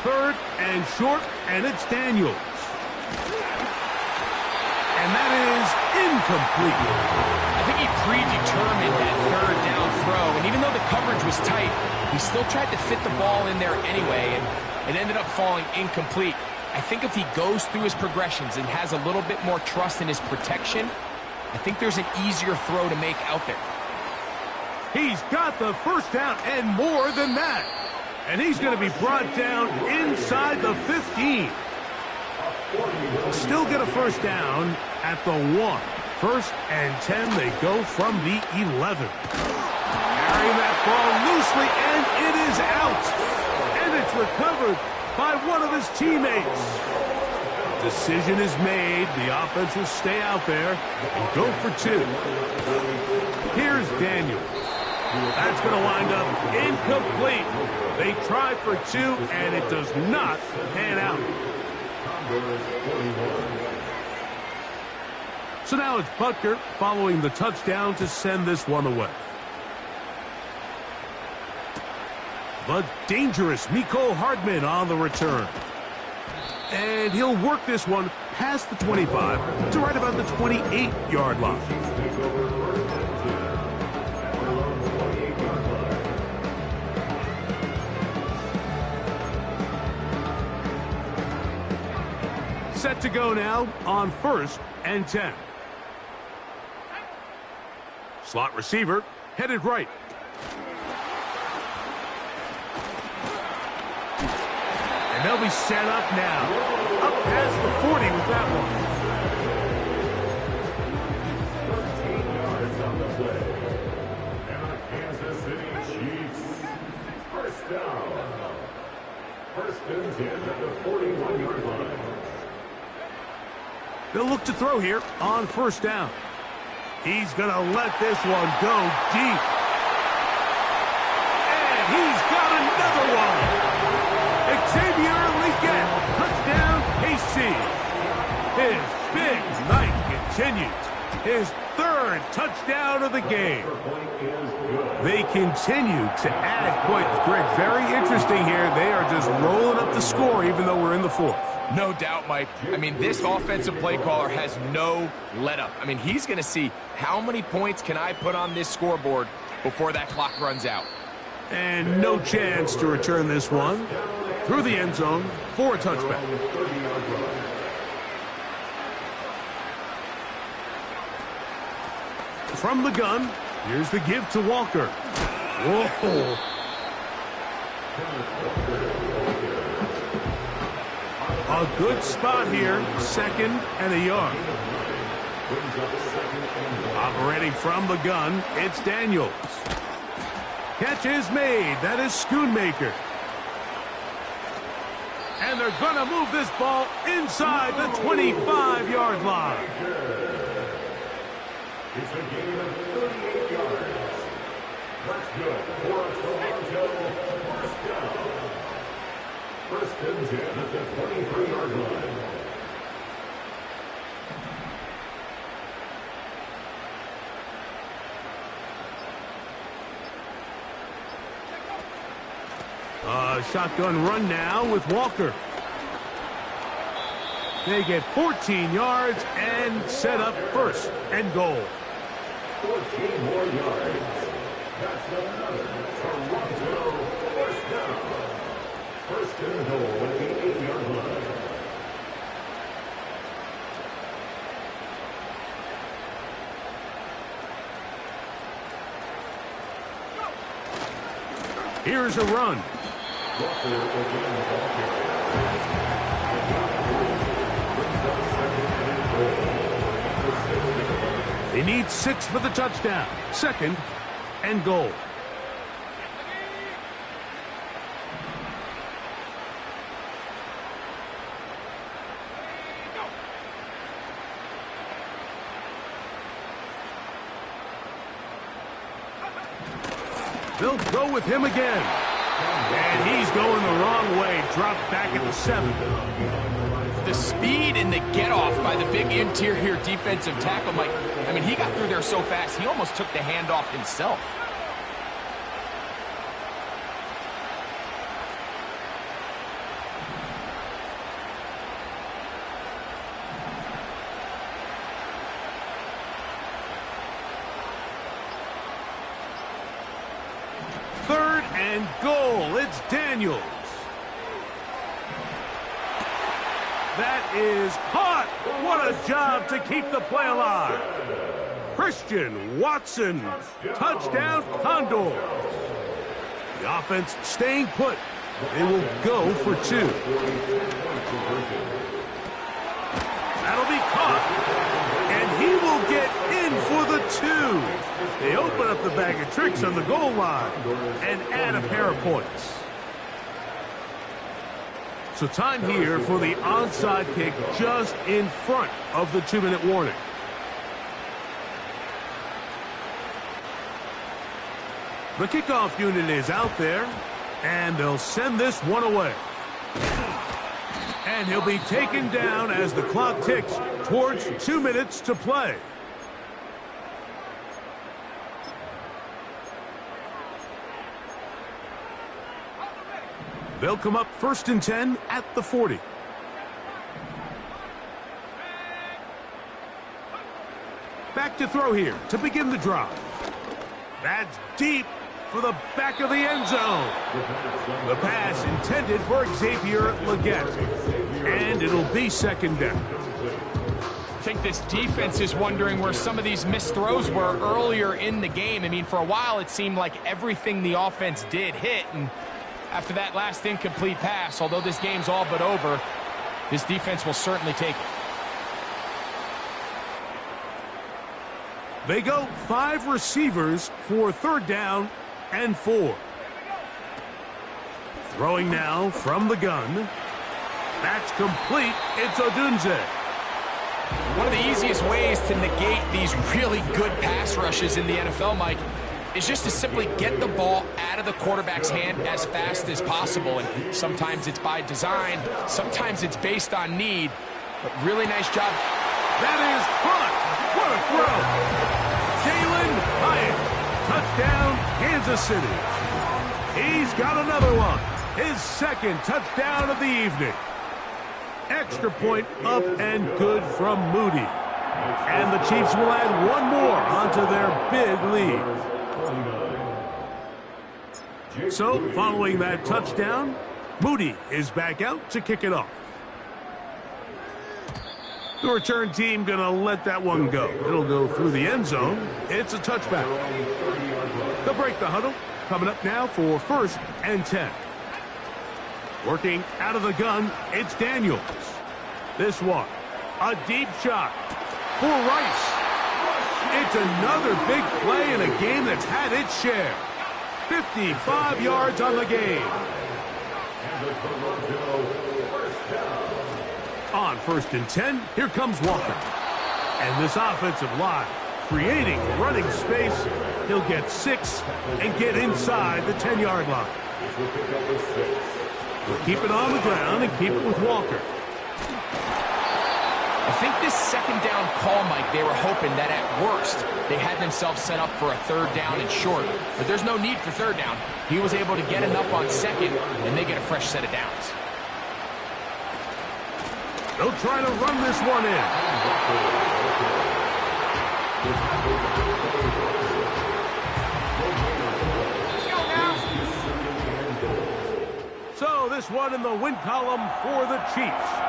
Third and short, and it's Daniels. And that is incomplete. I think he predetermined that third down throw, and even though the coverage was tight, he still tried to fit the ball in there anyway, and it ended up falling incomplete. I think if he goes through his progressions and has a little bit more trust in his protection, I think there's an easier throw to make out there. He's got the first down and more than that. And he's going to be brought down inside the 15. Still get a first down at the 1. First and 10, they go from the 11. Carrying that ball loosely, and it is out. And it's recovered by one of his teammates. Decision is made. The offense will stay out there and go for 2. Here's Daniels. That's going to wind up incomplete. They try for 2, and it does not pan out. So now it's Butker following the touchdown to send this one away. The dangerous Mecole Hardman on the return. And he'll work this one past the 25 to right about the 28-yard line. Set to go now on first and 10. Slot receiver headed right. And they'll be set up now. Up past the 40 with that one. 13 yards on the play. And the Kansas City Chiefs. First down. First and 10 at the 41-yard line. They'll look to throw here on first down. He's going to let this one go deep. And he's got another one. Xavier Legette, touchdown KC. His big night continues. His third touchdown of the game. They continue to add points. Greg, very interesting here. They are just rolling up the score even though we're in the 4th. No doubt, Mike. I mean, this offensive play caller has no let-up. I mean, he's going to see how many points can I put on this scoreboard before that clock runs out. And no chance to return this one through the end zone for a touchback. From the gun, here's the give to Walker. Whoa. A good spot here, second and a yard. Operating from the gun, it's Daniels. Catch is made. That is Schoonmaker. And they're going to move this ball inside the 25-yard line. It's a gain of 38 yards. That's good for a Toronto first down. First and 10 at the 23-yard line. Shotgun run now with Walker. They get 14 yards and set up first and goal. 14 more yards. That's another Toronto first down. First and goal at the 8-yard line. Here's a run. They need 6 for the touchdown. Second and goal. They'll go with him again. And he's going the wrong way. Dropped back at the 7. The speed and the get-off by the big interior defensive tackle, Mike. I mean, he got through there so fast, he almost took the handoff himself. Third and goal. It's Daniels. That is caught. What a job to keep the play alive. Christian Watson. Touchdown, Condors. The offense staying put. They will go for 2. That'll be caught. And he will get in for the 2. They open up the bag of tricks on the goal line and add a pair of points. So time here for the onside kick just in front of the 2-minute warning. The kickoff unit is out there, and they'll send this one away. And he'll be taken down as the clock ticks towards 2 minutes to play. They'll come up first and 10 at the 40. Back to throw here to begin the drive. That's deep for the back of the end zone. The pass intended for Xavier Legette. And it'll be second down. I think this defense is wondering where some of these missed throws were earlier in the game. I mean, for a while it seemed like everything the offense did hit, and after that last incomplete pass, although this game's all but over, this defense will certainly take it. They go 5 receivers for third down and 4. Throwing now from the gun. That's complete. It's Odunze. One of the easiest ways to negate these really good pass rushes in the NFL, Mike, is just to simply get the ball out of the quarterback's hand as fast as possible. And sometimes it's by design, sometimes it's based on need, but really nice job. That is caught. What a throw. Jalen Hyatt. Touchdown, Kansas City. He's got another one. His second touchdown of the evening. Extra point up and good from Moody. And the Chiefs will add one more onto their big lead. So, following that touchdown, Moody is back out to kick it off. The return team going to let that one go. It'll go through the end zone. It's a touchback. They'll break the huddle. Coming up now for first and 10. Working out of the gun, it's Daniels. This one, a deep shot. for Rice. It's another big play in a game that's had its share. 55 yards on the game. On 1st and 10, here comes Walker. And this offensive line, creating running space, he'll get 6 and get inside the 10-yard line. We'll keep it on the ground and keep it with Walker. I think this 2nd down call, Mike, they were hoping that at worst they had themselves set up for a 3rd down and short. But there's no need for 3rd down. He was able to get enough on 2nd, and they get a fresh set of downs. They'll try to run this one in. So this one in the win column for the Chiefs.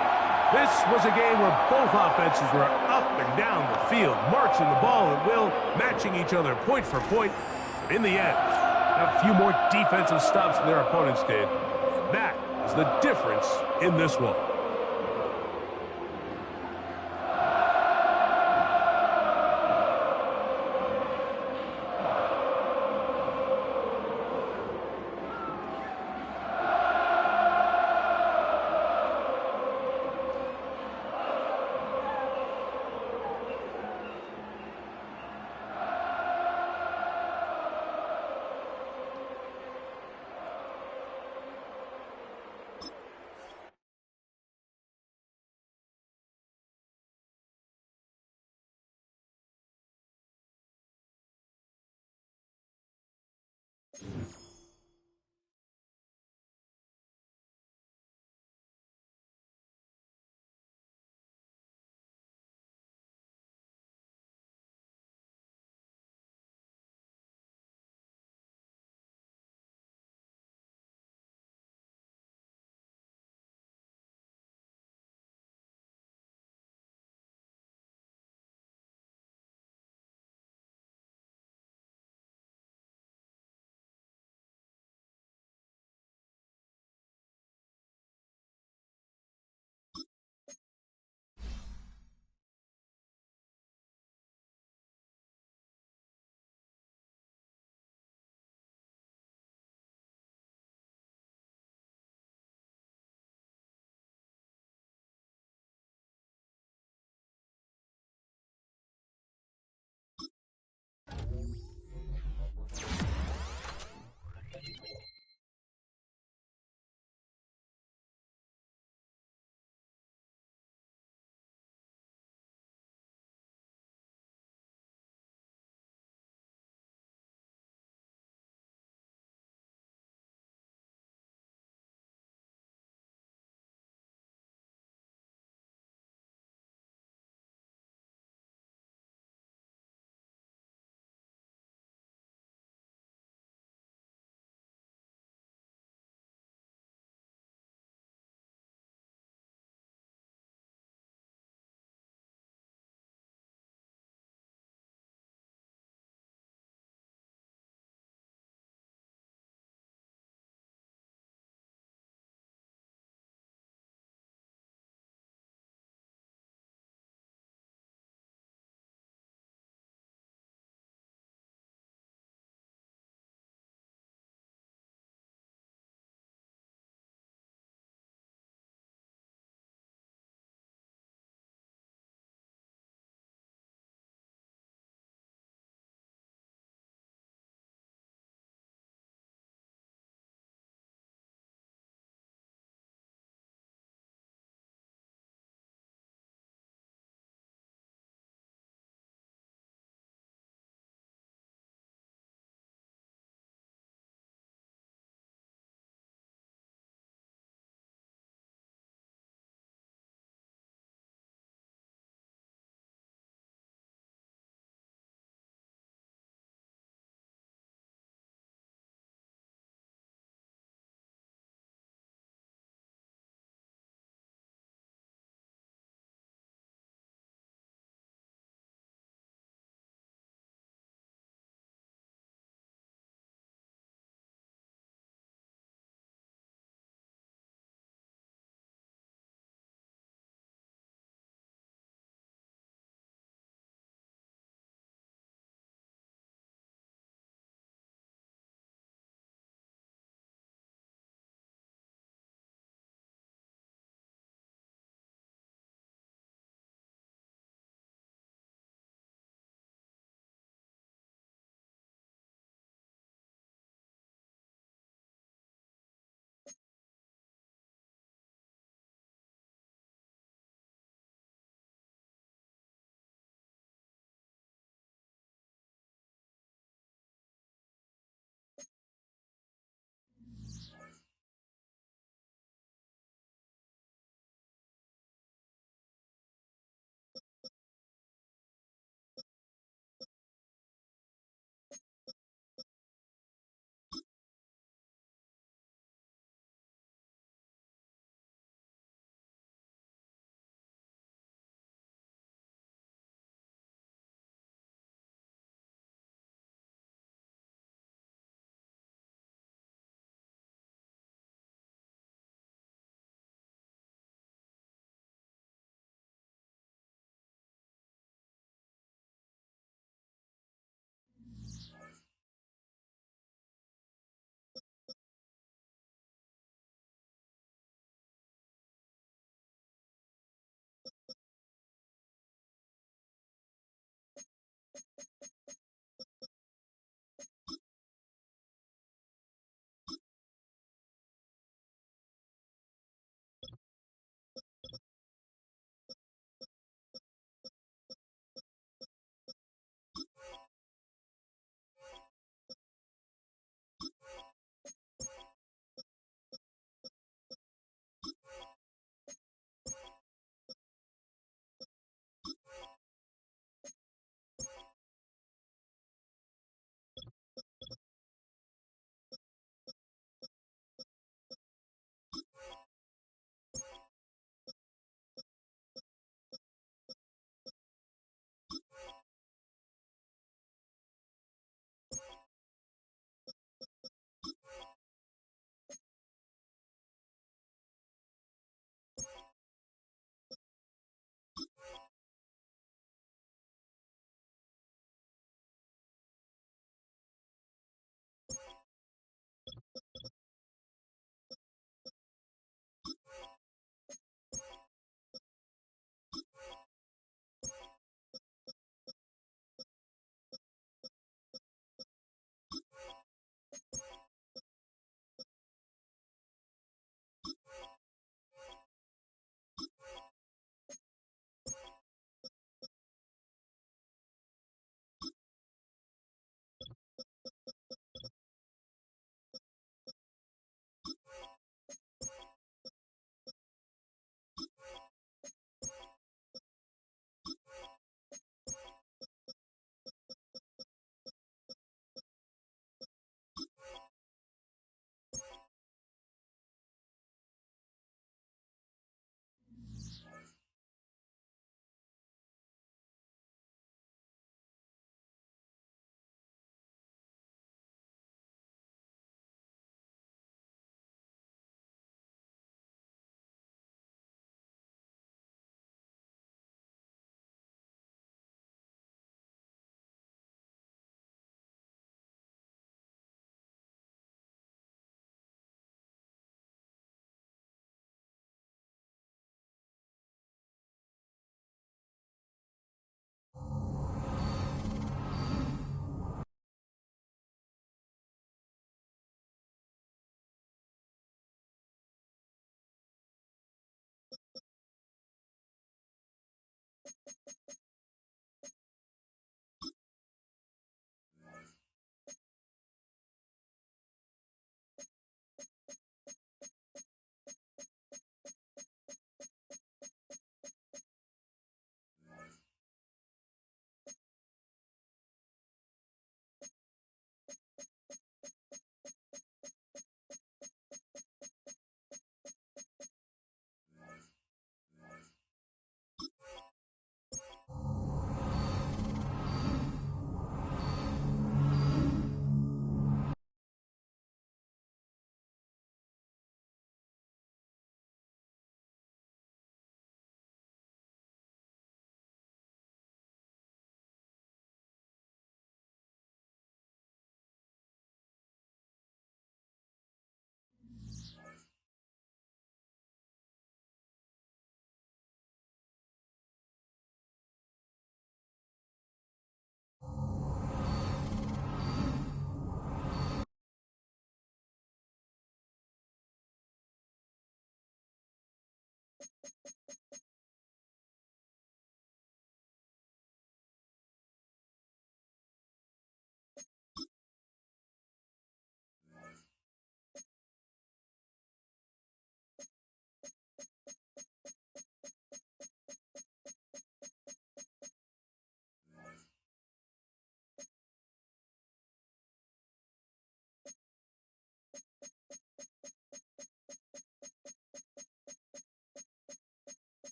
This was a game where both offenses were up and down the field, marching the ball at will, matching each other point for point. But in the end, a few more defensive stops than their opponents did. That is the difference in this one.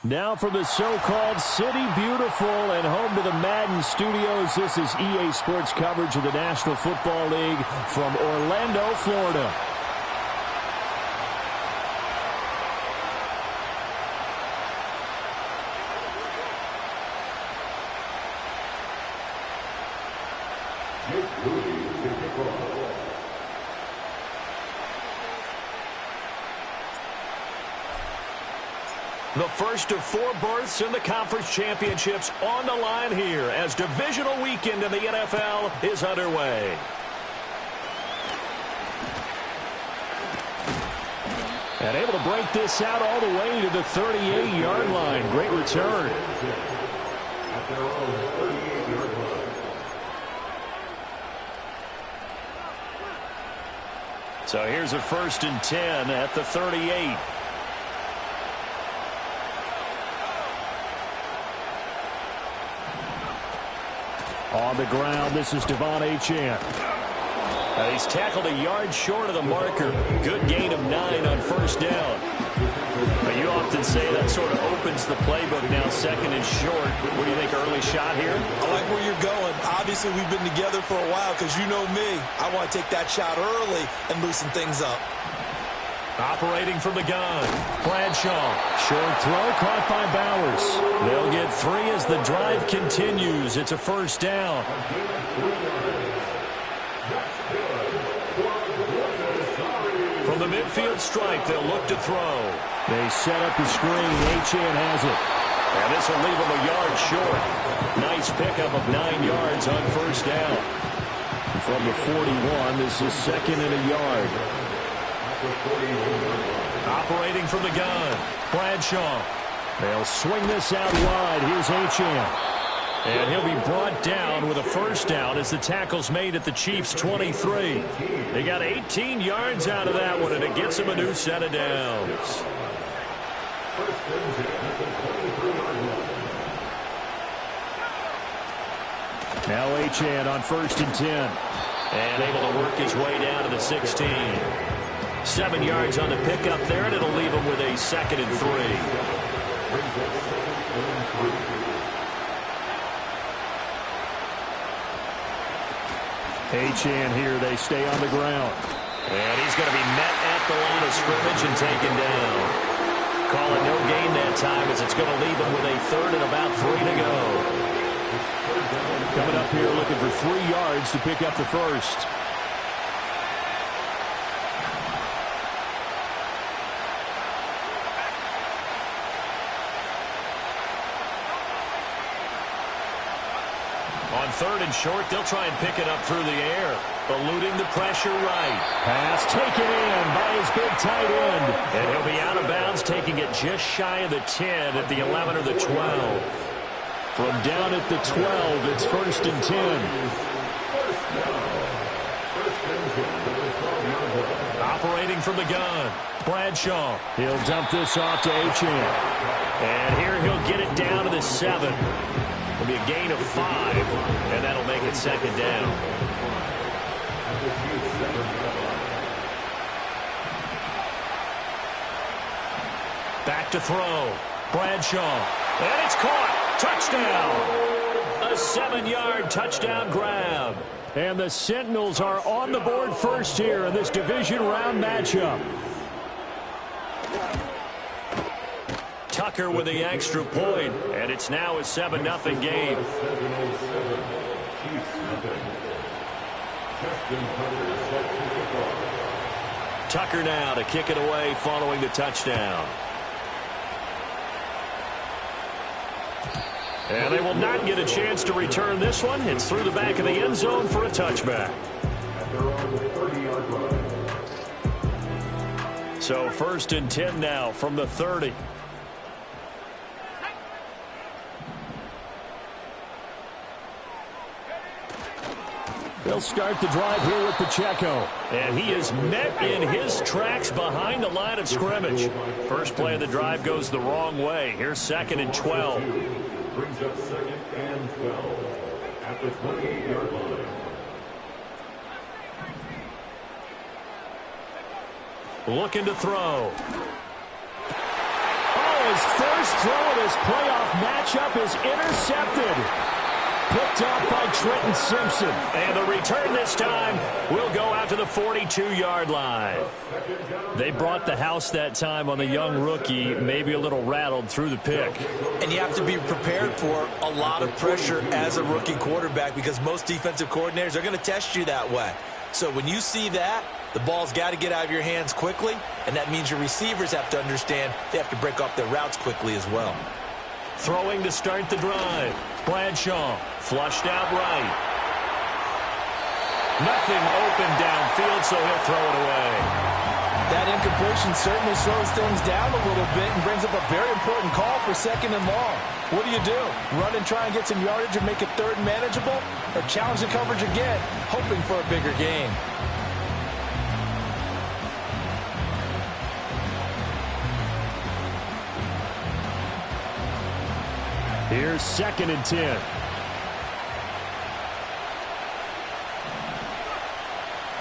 Now from the so-called City Beautiful and home to the Madden studios, this is EA Sports coverage of the National Football League from Orlando, Florida. The first of 4 berths in the conference championships on the line here as divisional weekend in the NFL is underway. And able to break this out all the way to the 38-yard line. Great return. So here's a 1st and 10 at the 38. On the ground, this is Devon Achane. He's tackled a yard short of the marker. Good gain of 9 on 1st down. But you often say that sort of opens the playbook now, 2nd and short. What do you think, early shot here? I like where you're going. Obviously, we've been together for a while because you know me. I want to take that shot early and loosen things up. Operating from the gun, Bradshaw. Short throw caught by Bowers. They'll get 3 as the drive continues. It's a 1st down. From the midfield stripe, they'll look to throw. They set up the screen. Achane has it. And this will leave them a yard short. Nice pickup of 9 yards on 1st down. From the 41, this is 2nd and a yard. Operating from the gun, Bradshaw. They'll swing this out wide. Here's Achane. And he'll be brought down with a 1st down as the tackle's made at the Chiefs' 23. They got 18 yards out of that one, and it gets them a new set of downs. Now Achane on 1st and 10. And able to work his way down to the 16. 7 yards on the pickup there, and it'll leave him with a 2nd and 3. Achane here, they stay on the ground. And he's going to be met at the line of scrimmage and taken down. Call it no gain that time as it's going to leave him with a 3rd and about 3 to go. Coming up here looking for 3 yards to pick up the 1st. On 3rd and short, they'll try and pick it up through the air. Eluding the pressure right. Pass taken in by his big tight end. And he'll be out of bounds, taking it just shy of the 10 at the 11 or the 12. From down at the 12, it's 1st and 10. Operating from the gun, Bradshaw. He'll dump this off to Achane. And here he'll get it down to the 7. It'll be a gain of 5, and that'll make it 2nd down. Back to throw. Bradshaw. And it's caught. Touchdown. A 7-yard touchdown grab. And the Sentinels are on the board first here in this division round matchup. Tucker with the extra point, and it's now a 7-0 game. Tucker now to kick it away following the touchdown. And they will not get a chance to return this one. It's through the back of the end zone for a touchback. So 1st and 10 now from the 30. They'll start the drive here with Pacheco. And he is met in his tracks behind the line of scrimmage. First play of the drive goes the wrong way. Here's 2nd and 12. Brings up 2nd and 12 at the 28-yard line. Looking to throw. Oh, his first throw of this playoff matchup is intercepted. Picked off by Trenton Simpson. And the return this time will go out to the 42-yard line. They brought the house that time on the young rookie, maybe a little rattled through the pick. And you have to be prepared for a lot of pressure as a rookie quarterback because most defensive coordinators are going to test you that way. So when you see that, the ball's got to get out of your hands quickly, and that means your receivers have to understand they have to break off their routes quickly as well. Throwing to start the drive. Bradshaw flushed out right. Nothing open downfield, so he'll throw it away. That incompletion certainly slows things down a little bit and brings up a very important call for 2nd and long. What do? Run and try and get some yardage and make it 3rd and manageable? Or challenge the coverage again, hoping for a bigger gain? Here's 2nd and 10.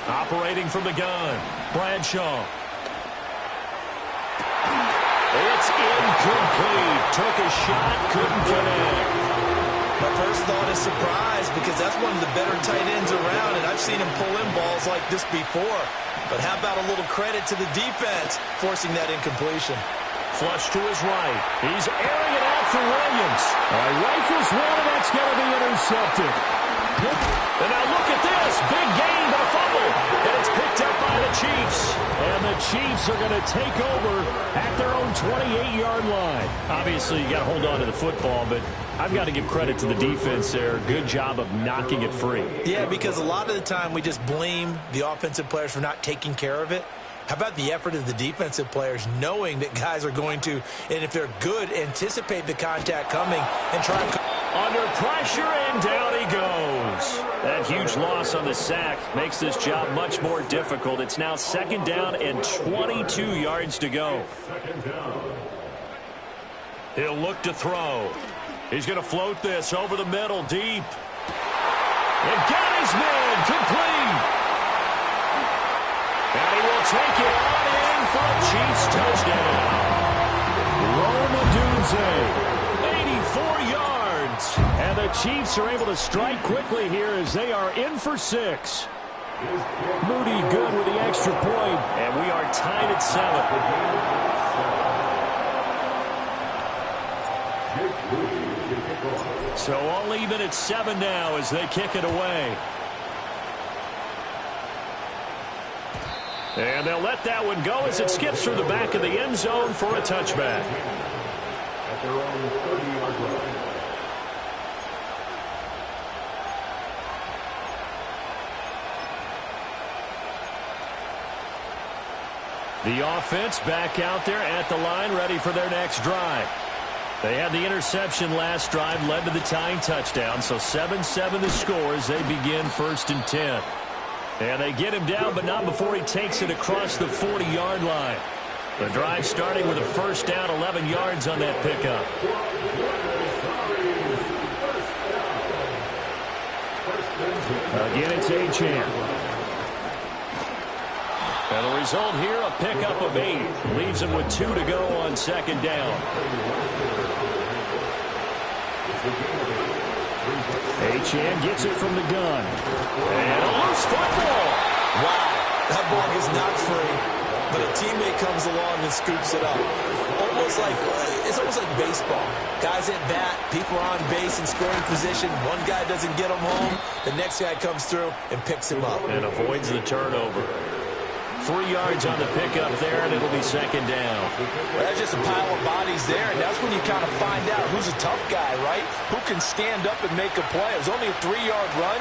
Operating from the gun. Bradshaw. It's incomplete. Took a shot, couldn't connect. My first thought is surprise because that's one of the better tight ends around, and I've seen him pull in balls like this before. But how about a little credit to the defense forcing that incompletion? Flush to his right. He's airing it out for Williams. Rifles one, and that's going to be intercepted. And now look at this. Big gain, but a fumble. And it's picked up by the Chiefs. And the Chiefs are going to take over at their own 28-yard line. Obviously, you got to hold on to the football, but I've got to give credit to the defense there. Good job of knocking it free. Yeah, because a lot of the time we just blame the offensive players for not taking care of it. How about the effort of the defensive players knowing that guys are going to, and if they're good, anticipate the contact coming and try and... Under pressure, and down he goes. That huge loss on the sack makes this job much more difficult. It's now 2nd down and 22 yards to go. He'll look to throw. He's going to float this over the middle, deep. And got his man, complete. And he will take it on in for a Chiefs touchdown. Rome Odunze, 84 yards. And the Chiefs are able to strike quickly here as they are in for 6. Moody good with the extra point, and we are tied at 7. So all even at 7 now as they kick it away. And they'll let that one go as it skips through the back of the end zone for a touchback. At their own 30-yard line. The offense back out there at the line, ready for their next drive. They had the interception last drive, led to the tying touchdown, so 7-7 the score as they begin 1st and 10. And they get him down, but not before he takes it across the 40-yard line. The drive starting with a 1st down, 11 yards on that pickup. Again, it's Achane. And the result here, a pickup of 8. Leaves him with 2 to go on second down. Achane gets it from the gun. And a loose football. Wow, that ball is not free, but a teammate comes along and scoops it up. It's almost like baseball. Guys at bat, people are on base in scoring position. One guy doesn't get him home. The next guy comes through and picks him up. And avoids the turnover. 3 yards on the pickup there, and it'll be second down. Well, that's just a pile of bodies there, and that's when you kind of find out who's a tough guy, right? Who can stand up and make a play. It was only a 3-yard run,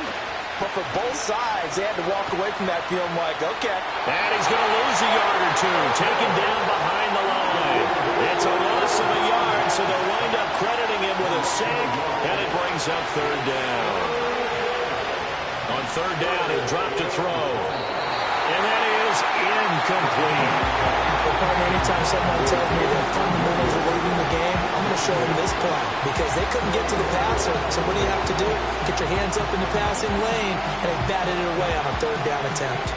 but for both sides, they had to walk away from that field like, okay. And he's going to lose a yard or 2, taken down behind the line. It's a loss of a yard, so they'll wind up crediting him with a sink, and it brings up third down. On third down, he'll drop to throw. And that is incomplete. Well, partner, anytime someone tells me that fundamentals are leaving the game, I'm going to show them this play because they couldn't get to the passer. So what do you have to do? Get your hands up in the passing lane, and they batted it away on a third down attempt.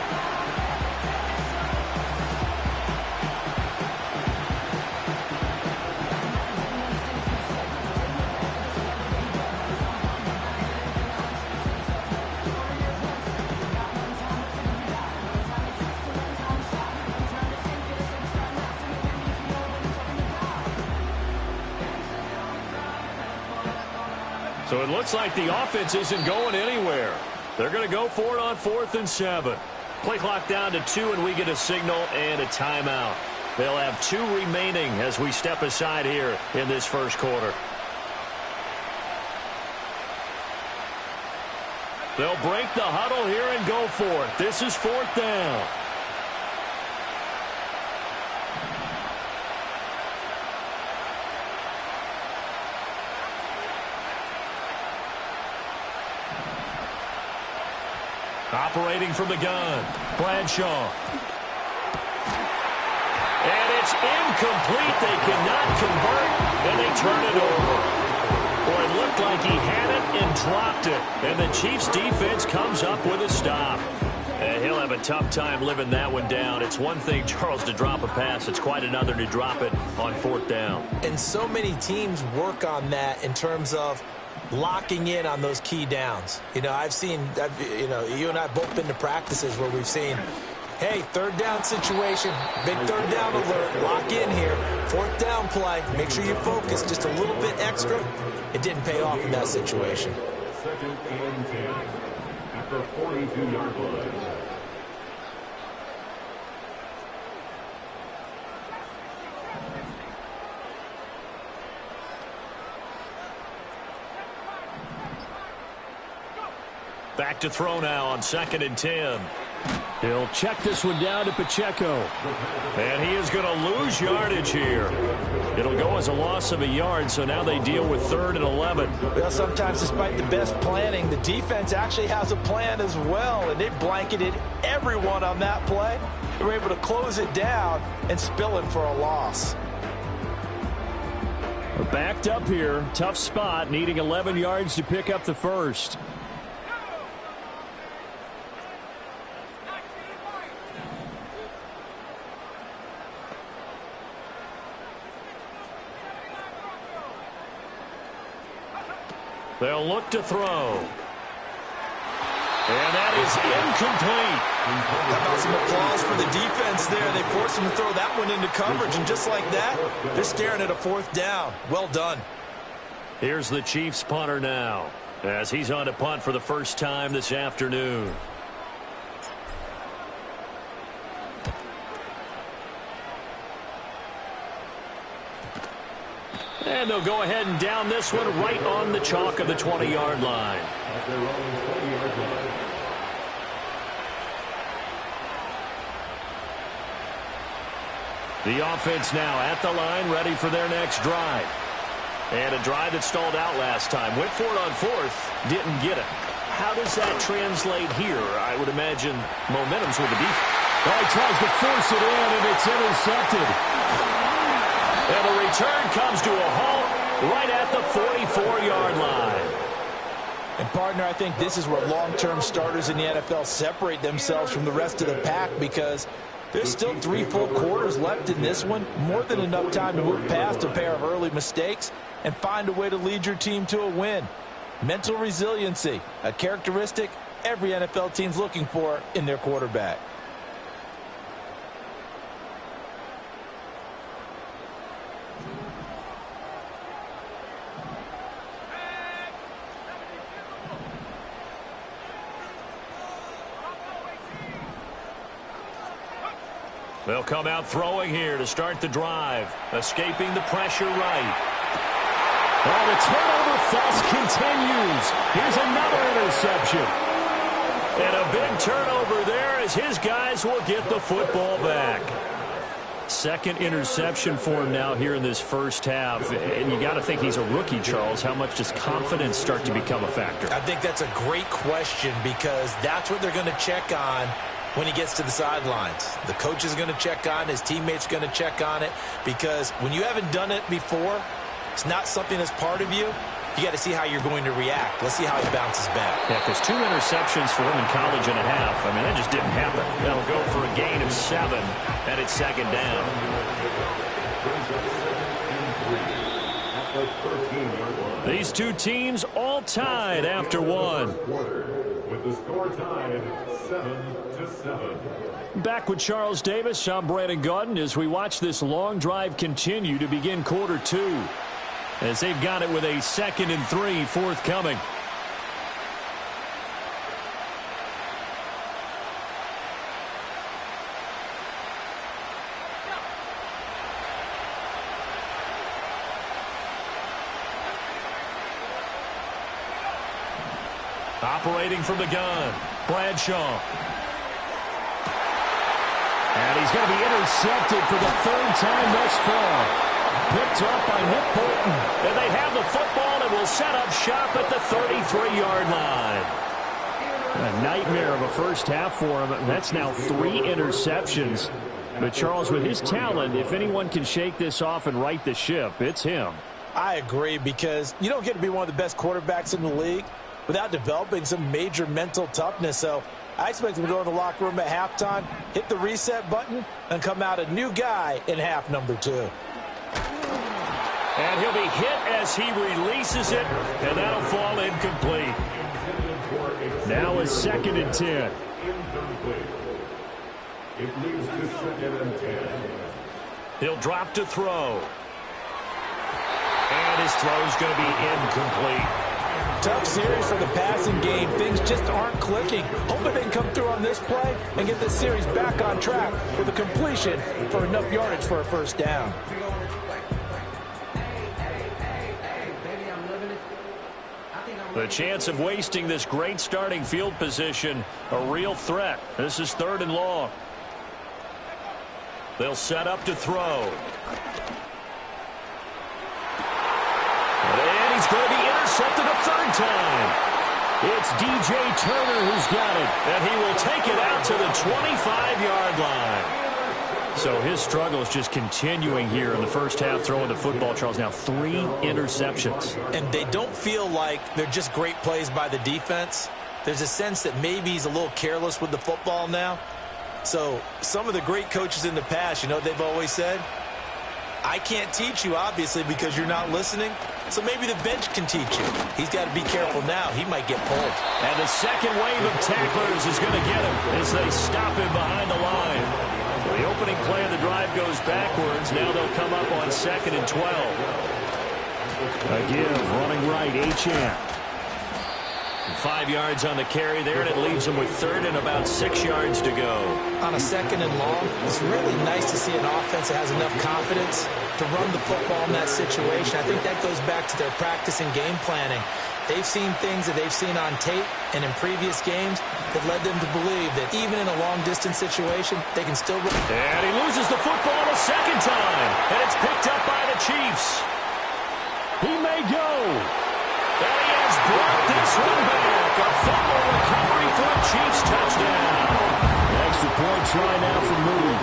So it looks like the offense isn't going anywhere. They're going to go for it on 4th and 7. Play clock down to 2, and we get a signal and a timeout. They'll have 2 remaining as we step aside here in this first quarter. They'll break the huddle here and go for it. This is 4th down. Operating from the gun, Bradshaw. And it's incomplete. They cannot convert, and they turn it over. Boy, it looked like he had it and dropped it. And the Chiefs' defense comes up with a stop. And he'll have a tough time living that one down. It's one thing, Charles, to drop a pass. It's quite another to drop it on 4th down. And so many teams work on that in terms of locking in on those key downs. You know, you and I both been to practices where we've seen, hey, third down situation, big third down alert, lock in here, 4th down play, make sure you focus just a little bit extra. It didn't pay off in that situation. 2nd and 10 at the 42-yard line. Back to throw now on 2nd and 10. He'll check this one down to Pacheco. And he is going to lose yardage here. It'll go as a loss of a yard, so now they deal with 3rd and 11. Well, sometimes despite the best planning, the defense actually has a plan as well, and they blanketed everyone on that play. They were able to close it down and spill it for a loss. We're backed up here. Tough spot, needing 11 yards to pick up the first. They'll look to throw. And that is incomplete. How about some applause for the defense there? They forced him to throw that one into coverage, and just like that, they're staring at a 4th down. Well done. Here's the Chiefs punter now, as he's on to punt for the first time this afternoon. And they'll go ahead and down this one right on the chalk of the 20-yard line. At their own 20-yard line. The offense now at the line, ready for their next drive. And a drive that stalled out last time. Went for it on 4th, didn't get it. How does that translate here? I would imagine momentum's with the defense. Oh, he tries to force it in, and it's intercepted. And the return comes to a halt right at the 44-yard line. And, partner, I think this is where long-term starters in the NFL separate themselves from the rest of the pack, because There's still 3 full quarters left in this one. More than enough time to move past a pair of early mistakes and find a way to lead your team to a win. Mental resiliency, a characteristic every NFL team's looking for in their quarterback. They'll come out throwing here to start the drive. Escaping the pressure right. Oh, the turnover fuss continues. Here's another interception. And a big turnover there as his guys will get the football back. Second interception for him now here in this first half. And you got to think he's a rookie, Charles. How much does confidence start to become a factor? I think that's a great question because that's what they're going to check on when he gets to the sidelines. The coach is going to check on it. His teammates are going to check on it because when you haven't done it before, it's not something that's part of you. You got to see how you're going to react. Let's see how he bounces back. Yeah, because 2 interceptions for him in college and a half. I mean, that just didn't happen. They'll go for a gain of 7, and it's second down. These two teams all tied after one. With the score tied 7-7. Back with Charles Davis, I'm Brandon Gaudin as we watch this long drive continue to begin quarter 2. As they've got it with a 2nd and 3 forthcoming. Operating from the gun, Bradshaw. And he's going to be intercepted for the 3rd time thus far. Picked up by Nick Bolton. And they have the football and will set up shop at the 33-yard line. A nightmare of a first half for him. That's now 3 interceptions. But Charles, with his talent, if anyone can shake this off and right the ship, it's him. I agree because you don't get to be one of the best quarterbacks in the league without developing some major mental toughness. So I expect him to go in the locker room at halftime, hit the reset button, and come out a new guy in half number 2. And he'll be hit as he releases it, and that'll fall incomplete. Now it's 2nd and 10. It leads to 2nd and 10. He'll drop to throw. And his throw's going to be incomplete. Tough series for the passing game. Things just aren't clicking. Hoping they can come through on this play and get this series back on track with a completion for enough yardage for a first down. The chance of wasting this great starting field position, a real threat. This is 3rd and long. They'll set up to throw. And he's going to be intercepted a 3rd time. It's DJ Turner who's got it, and he will take it out to the 25-yard line. So his struggle is just continuing here in the first half, throwing the football, Charles. Now 3 interceptions. And they don't feel like they're just great plays by the defense. There's a sense that maybe he's a little careless with the football now. So some of the great coaches in the past, you know what they've always said? I can't teach you, obviously, because you're not listening. So maybe the bench can teach you. He's got to be careful now. He might get pulled. And the second wave of tacklers is going to get him as they stop him behind the line. The opening play of the drive goes backwards. Now they'll come up on 2nd and 12. A give, running right, Achane. 5 yards on the carry there, and it leaves them with 3rd and about 6 yards to go. On a 2nd and long, it's really nice to see an offense that has enough confidence to run the football in that situation. I think that goes back to their practice and game planning. They've seen things that they've seen on tape and in previous games that led them to believe that even in a long-distance situation, they can still run. And he loses the football a 2nd time, and it's picked up by the Chiefs. He may go. And he has brought this one back. A fumble recovery for a Chiefs touchdown. Extra point try now for Moody.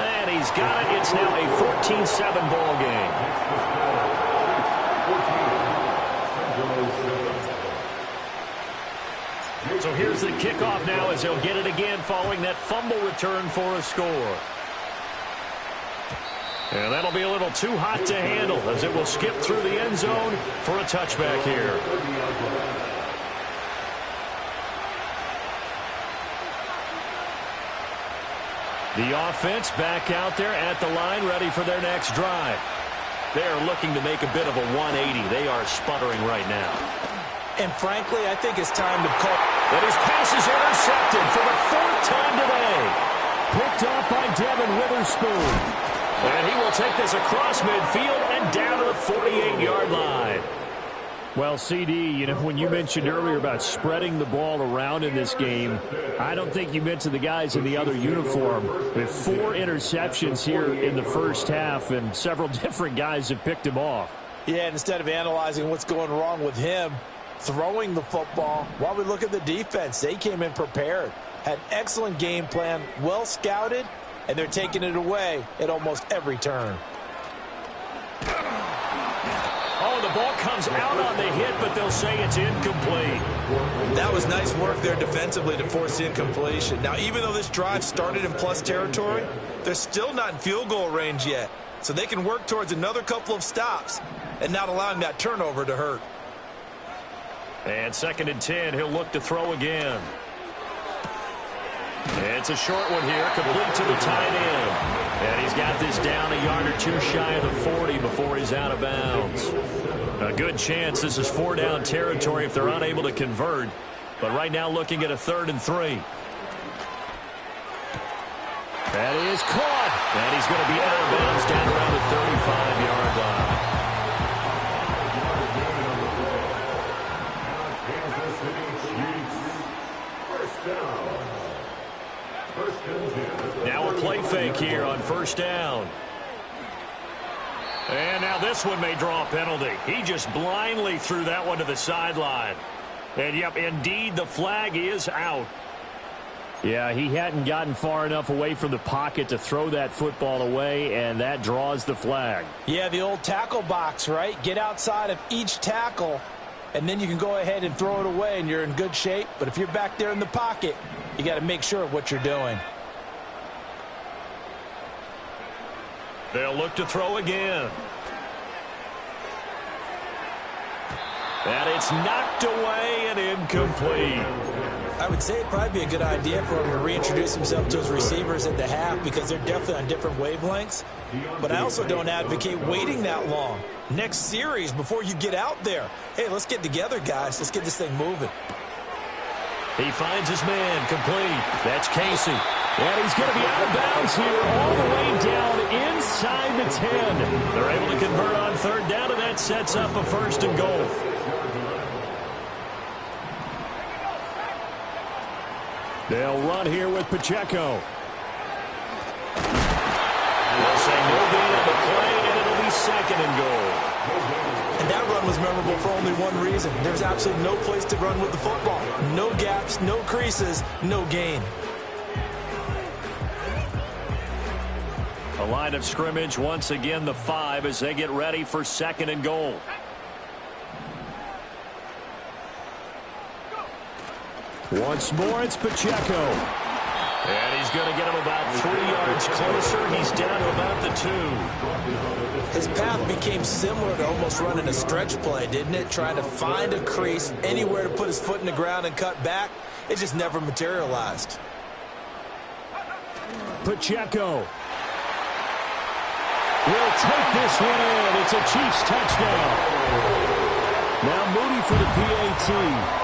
And he's got it. It's now a 14-7 ball game. So So here's the kickoff now as he'll get it again following that fumble return for a score. And that'll be a little too hot to handle as it will skip through the end zone for a touchback here. The offense back out there at the line, ready for their next drive. They are looking to make a bit of a 180. They are sputtering right now. And frankly, I think it's time to call. And his pass is intercepted for the 4th time today. Picked off by Devin Witherspoon. And he will take this across midfield and down to the 48-yard line. Well, CD, you know, when you mentioned earlier about spreading the ball around in this game, I don't think you mentioned the guys in the other uniform. With 4 interceptions here in the first half, and several different guys have picked him off. Yeah, and instead of analyzing what's going wrong with him throwing the football, while we look at the defense, they came in prepared, had an excellent game plan, well scouted, and they're taking it away at almost every turn. Oh, the ball comes out on the hit, but they'll say it's incomplete. That was nice work there defensively to force the incompletion. Now, even though this drive started in plus territory, they're still not in field goal range yet. So they can work towards another couple of stops and not allowing that turnover to hurt. And 2nd and 10, he'll look to throw again. It's a short one here, complete to the tight end. And he's got this down a yard or two shy of the 40 before he's out of bounds. A good chance this is 4-down territory if they're unable to convert. But right now looking at a 3rd and 3. That is caught. And he's going to be out of bounds down around the 35-yard line. Now a play fake here on 1st down. And now this one may draw a penalty. He just blindly threw that one to the sideline. And, yep, indeed, the flag is out. Yeah, he hadn't gotten far enough away from the pocket to throw that football away, and that draws the flag. Yeah, the old tackle box, right? Get outside of each tackle, and then you can go ahead and throw it away, and you're in good shape. But if you're back there in the pocket, you got to make sure of what you're doing. They'll look to throw again. And it's knocked away and incomplete. I would say it'd probably be a good idea for him to reintroduce himself to his receivers at the half because they're definitely on different wavelengths. But I also don't advocate waiting that long. Next series before you get out there. Hey, let's get together, guys. Let's get this thing moving. He finds his man complete. That's Casey. And he's going to be out of bounds here all the way down inside the 10. They're able to convert on 3rd down, and that sets up a 1st and goal. They'll run here with Pacheco. They'll say no gain on the play, and it'll be 2nd and goal. And that run was memorable for only one reason. There's absolutely no place to run with the football. No gaps, no creases, no gain. A line of scrimmage, once again the 5 as they get ready for 2nd and goal. Once more, it's Pacheco. And he's going to get him about 3 yards closer. He's down to about the 2. His path became similar to almost running a stretch play, didn't it? Trying to find a crease, anywhere to put his foot in the ground and cut back. It just never materialized. Pacheco will take this one in. It's a Chiefs touchdown. Now Moody for the PAT.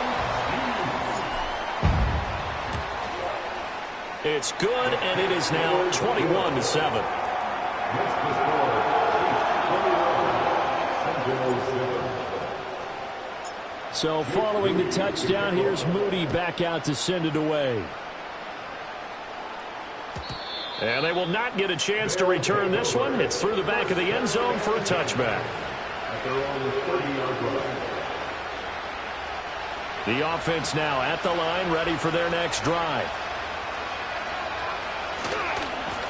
It's good, and it is now 21-7. So following the touchdown, here's Moody back out to send it away. And they will not get a chance to return this one. It's through the back of the end zone for a touchback. The offense now at the line, ready for their next drive.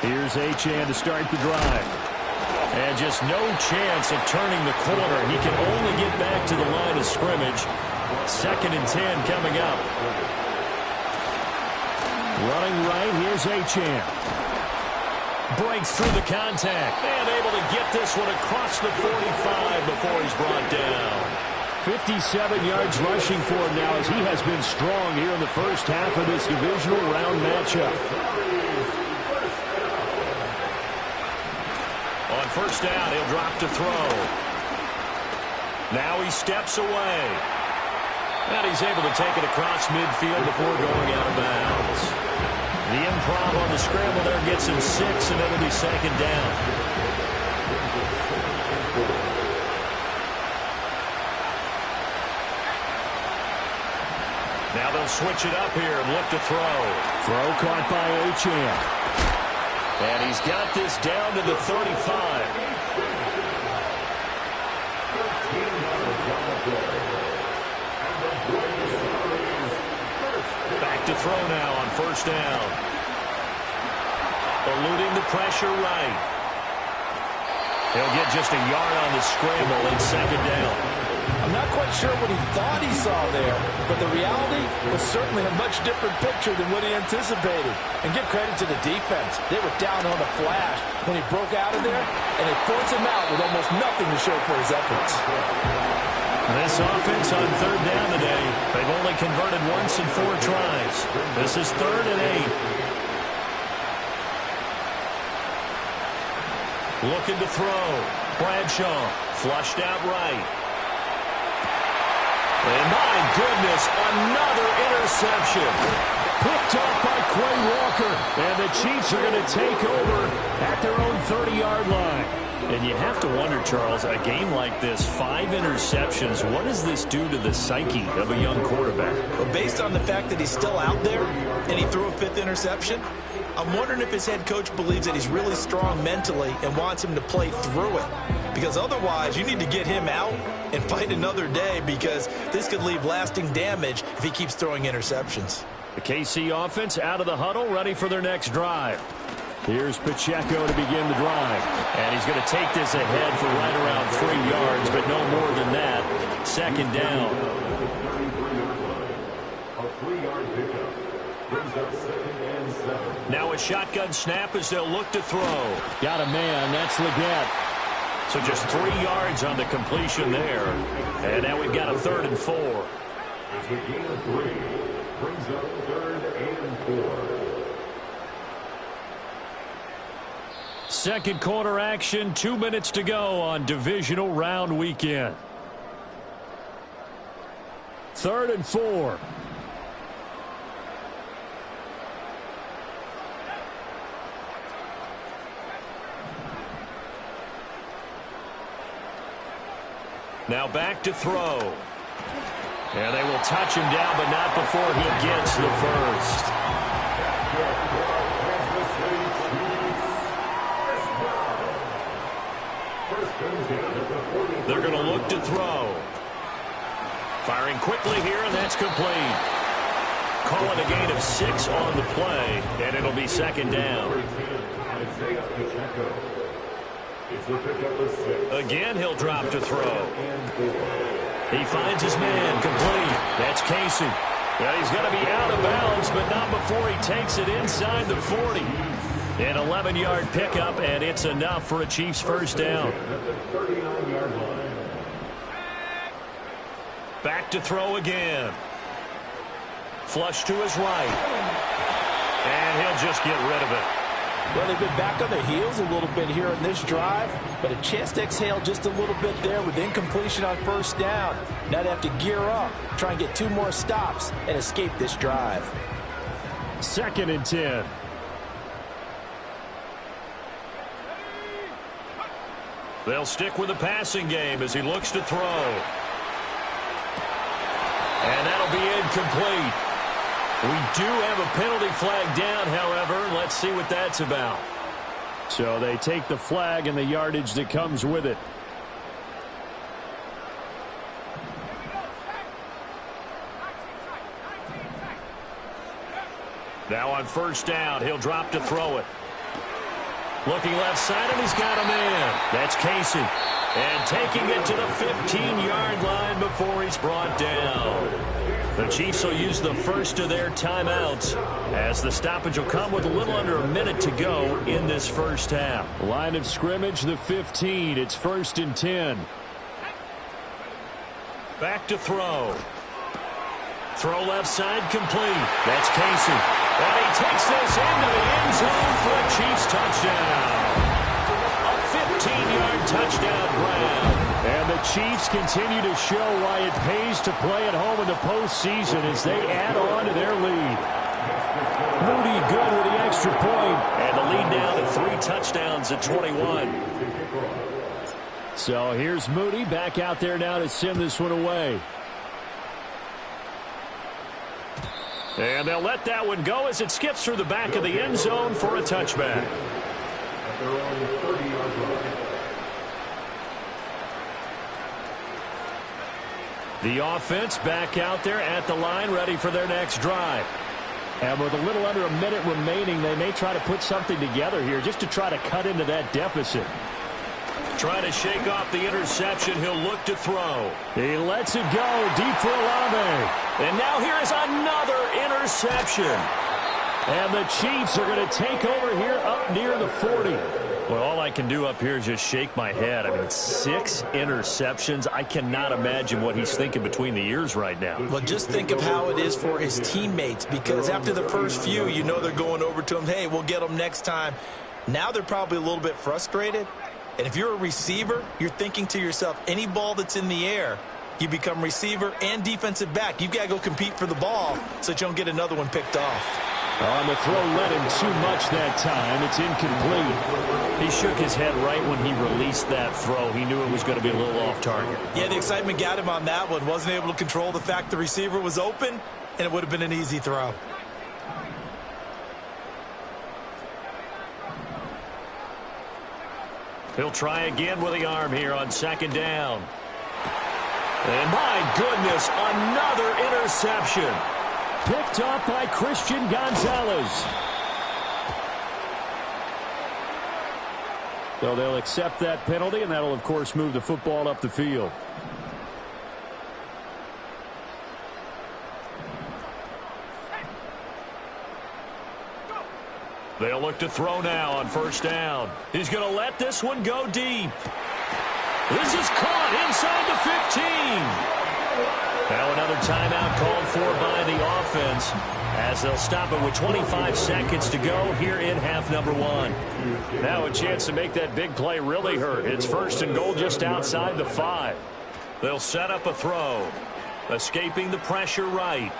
Here's Achane to start the drive. And just no chance of turning the corner. He can only get back to the line of scrimmage. 2nd and 10 coming up. Running right, here's Achane. Breaks through the contact. And able to get this one across the 45 before he's brought down. 57 yards rushing for him now as he has been strong here in the first half of this divisional round matchup. On first down, he'll drop to throw. Now he steps away. And he's able to take it across midfield before going out of bounds. The improv on the scramble there gets him 6, and it'll be second down. Now they'll switch it up here and look to throw. Throw caught by Achane. And he's got this down to the 35. Back to throw now on first down. Eluding the pressure right. He'll get just a yard on the scramble in second down. I'm not quite sure what he thought he saw there, but the reality was certainly a much different picture than what he anticipated. And give credit to the defense. They were down on the flash when he broke out of there, and they forced him out with almost nothing to show for his efforts. This offense on third down today, they've only converted once in 4 tries. This is 3rd and 8. Looking to throw. Bradshaw flushed out right. And my goodness, another interception. Picked up by Quay Walker. And the Chiefs are going to take over at their own 30-yard line. And you have to wonder, Charles, a game like this, 5 interceptions, what does this do to the psyche of a young quarterback? Well, based on the fact that he's still out there and he threw a 5th interception, I'm wondering if his head coach believes that he's really strong mentally and wants him to play through it. Because otherwise, you need to get him out and fight another day, because this could leave lasting damage if he keeps throwing interceptions. The KC offense out of the huddle, ready for their next drive. Here's Pacheco to begin the drive. And he's going to take this ahead for right around 3 yards, but no more than that. Second down. A 3-yard pickup brings up 2nd and 7. Now a shotgun snap as they'll look to throw. Got a man, that's Leggett. So just 3 yards on the completion there. And now we've got a 3rd and 4. It's a gain of 3. Brings up 3rd and 4. Second quarter action, 2 minutes to go on divisional round weekend. 3rd and 4. Now back to throw. And they will touch him down, but not before he gets the first. They're going to look to throw. Firing quickly here, and that's complete. Calling a gain of 6 on the play, and it'll be second down. Again, he'll drop to throw. He finds his man, complete. That's Casey. Well, he's going to be out of bounds, but not before he takes it inside the 40. An 11-yard pickup, and it's enough for a Chiefs first down. Back to throw again. Flush to his right. And he'll just get rid of it. Well, they've been back on their heels a little bit here in this drive, but a chance to exhale just a little bit there with incompletion on first down. Now they have to gear up, try and get 2 more stops, and escape this drive. 2nd and 10. They'll stick with the passing game as he looks to throw. And that'll be incomplete. We do have a penalty flag down, however. Let's see what that's about. So they take the flag and the yardage that comes with it. Now on first down, he'll drop to throw it. Looking left side, and he's got a man. That's Casey. And taking it to the 15-yard line before he's brought down. The Chiefs will use the first of their timeouts as the stoppage will come with a little under a minute to go in this first half. Line of scrimmage, the 15. It's 1st and 10. Back to throw. Throw left side complete. That's Casey. And he takes this into the end zone for a Chiefs touchdown. A 15-yard touchdown grab. And the Chiefs continue to show why it pays to play at home in the postseason as they add on to their lead. Moody good with the extra point. And the lead now to 3 touchdowns at 21. So here's Moody back out there now to send this one away. And they'll let that one go as it skips through the back of the end zone for a touchback. The offense back out there at the line, ready for their next drive. And with a little under a minute remaining, they may try to put something together here just to try to cut into that deficit. Trying to shake off the interception. He'll look to throw. He lets it go deep for Olave. And now here is another interception. And the Chiefs are going to take over here up near the 40. Well, all I can do up here is just shake my head. I mean, 6 interceptions. I cannot imagine what he's thinking between the ears right now. Well, just think of how it is for his teammates, because after the first few, you know they're going over to him, hey, we'll get them next time. Now they're probably a little bit frustrated. And if you're a receiver, you're thinking to yourself, any ball that's in the air, you become receiver and defensive back. You've got to go compete for the ball so that you don't get another one picked off. On the throw, led him too much that time. It's incomplete. He shook his head right when he released that throw. He knew it was going to be a little off target. Yeah, the excitement got him on that one. Wasn't able to control the fact the receiver was open, and it would have been an easy throw. He'll try again with the arm here on 2nd down. And my goodness, another interception. Picked off by Christian Gonzalez. So they'll accept that penalty, and that'll, of course, move the football up the field. They'll look to throw now on 1st down. He's going to let this one go deep. This is caught inside the 15. Now another timeout called for by the offense as they'll stop it with 25 seconds to go here in half number 1. Now a chance to make that big play really hurt. It's 1st and goal just outside the 5. They'll set up a throw. Escaping the pressure right.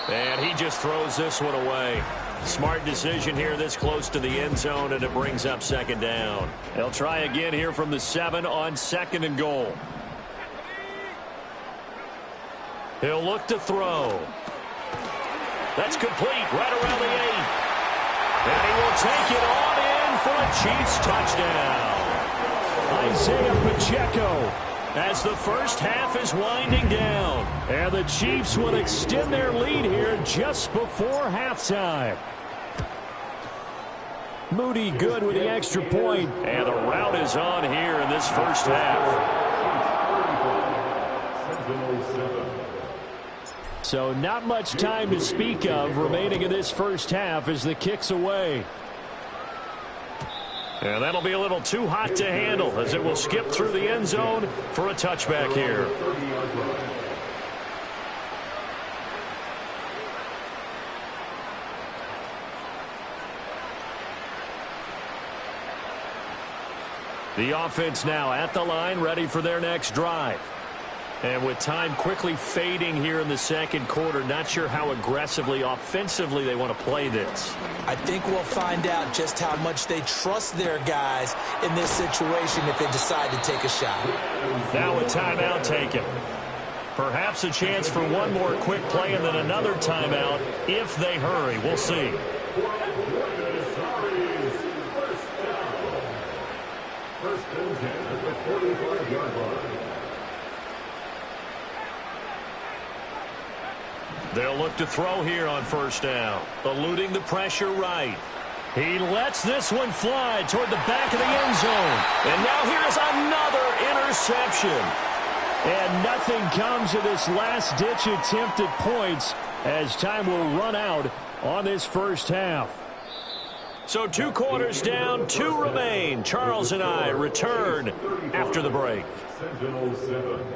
And he just throws this one away. Smart decision here this close to the end zone, and it brings up 2nd down. They'll try again here from the 7 on 2nd and goal. He'll look to throw. That's complete right around the 8. And he will take it on in for a Chiefs touchdown. Isaiah Pacheco. As the first half is winding down. And the Chiefs will extend their lead here just before halftime. Moody good with the extra point. And the route is on here in this first half. So not much time to speak of remaining in this first half as the kick's away. And that'll be a little too hot to handle as it will skip through the end zone for a touchback here. The offense now at the line, ready for their next drive. And with time quickly fading here in the 2nd quarter, not sure how aggressively, offensively they want to play this. I think we'll find out just how much they trust their guys in this situation if they decide to take a shot. Now a timeout taken. Perhaps a chance for one more quick play and then another timeout if they hurry. We'll see. First and 10 at the 45-yard line. They'll look to throw here on 1st down. Eluding the pressure right. He lets this one fly toward the back of the end zone. And now here is another interception. And nothing comes of this last-ditch attempt at points as time will run out on this first half. So 2 quarters down, 2 remain. Charles and I return after the break. Sentinel 7.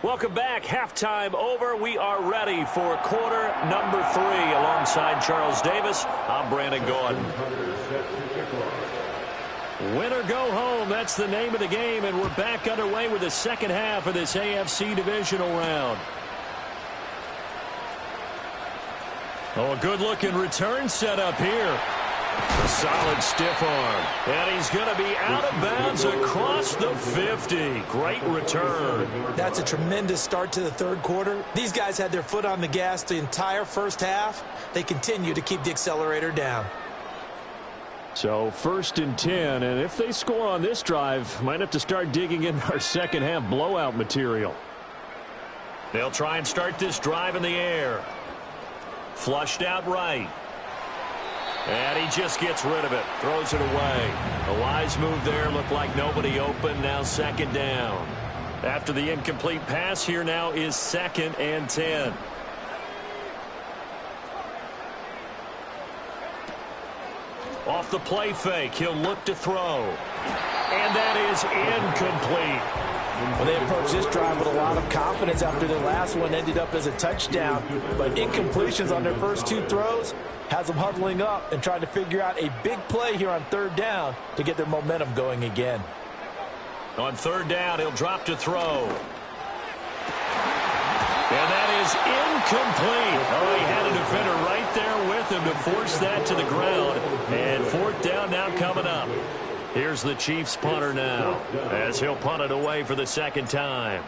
Welcome back. Halftime over. We are ready for quarter number 3. Alongside Charles Davis, I'm Brandon Gordon. Win or go home, that's the name of the game, and we're back underway with the second half of this AFC divisional round. Oh, a good-looking return set up here. A solid stiff arm. And he's going to be out of bounds across the 50. Great return. That's a tremendous start to the third quarter. These guys had their foot on the gas the entire first half. They continue to keep the accelerator down. So 1st and 10, and if they score on this drive, might have to start digging in our second half blowout material. They'll try and start this drive in the air. Flushed out right. And he just gets rid of it. Throws it away. A wise move there. Looked like nobody open. Now 2nd down. After the incomplete pass, here now is 2nd and 10. Off the play fake. He'll look to throw. And that is incomplete. Well, they approached this drive with a lot of confidence after their last one ended up as a touchdown. But incompletions on their first 2 throws has them huddling up and trying to figure out a big play here on 3rd down to get their momentum going again. On 3rd down, he'll drop to throw. And that is incomplete. Oh, he had a defender right there with him to force that to the ground. And 4th down now coming up. Here's the Chiefs punter now as he'll punt it away for the 2nd time.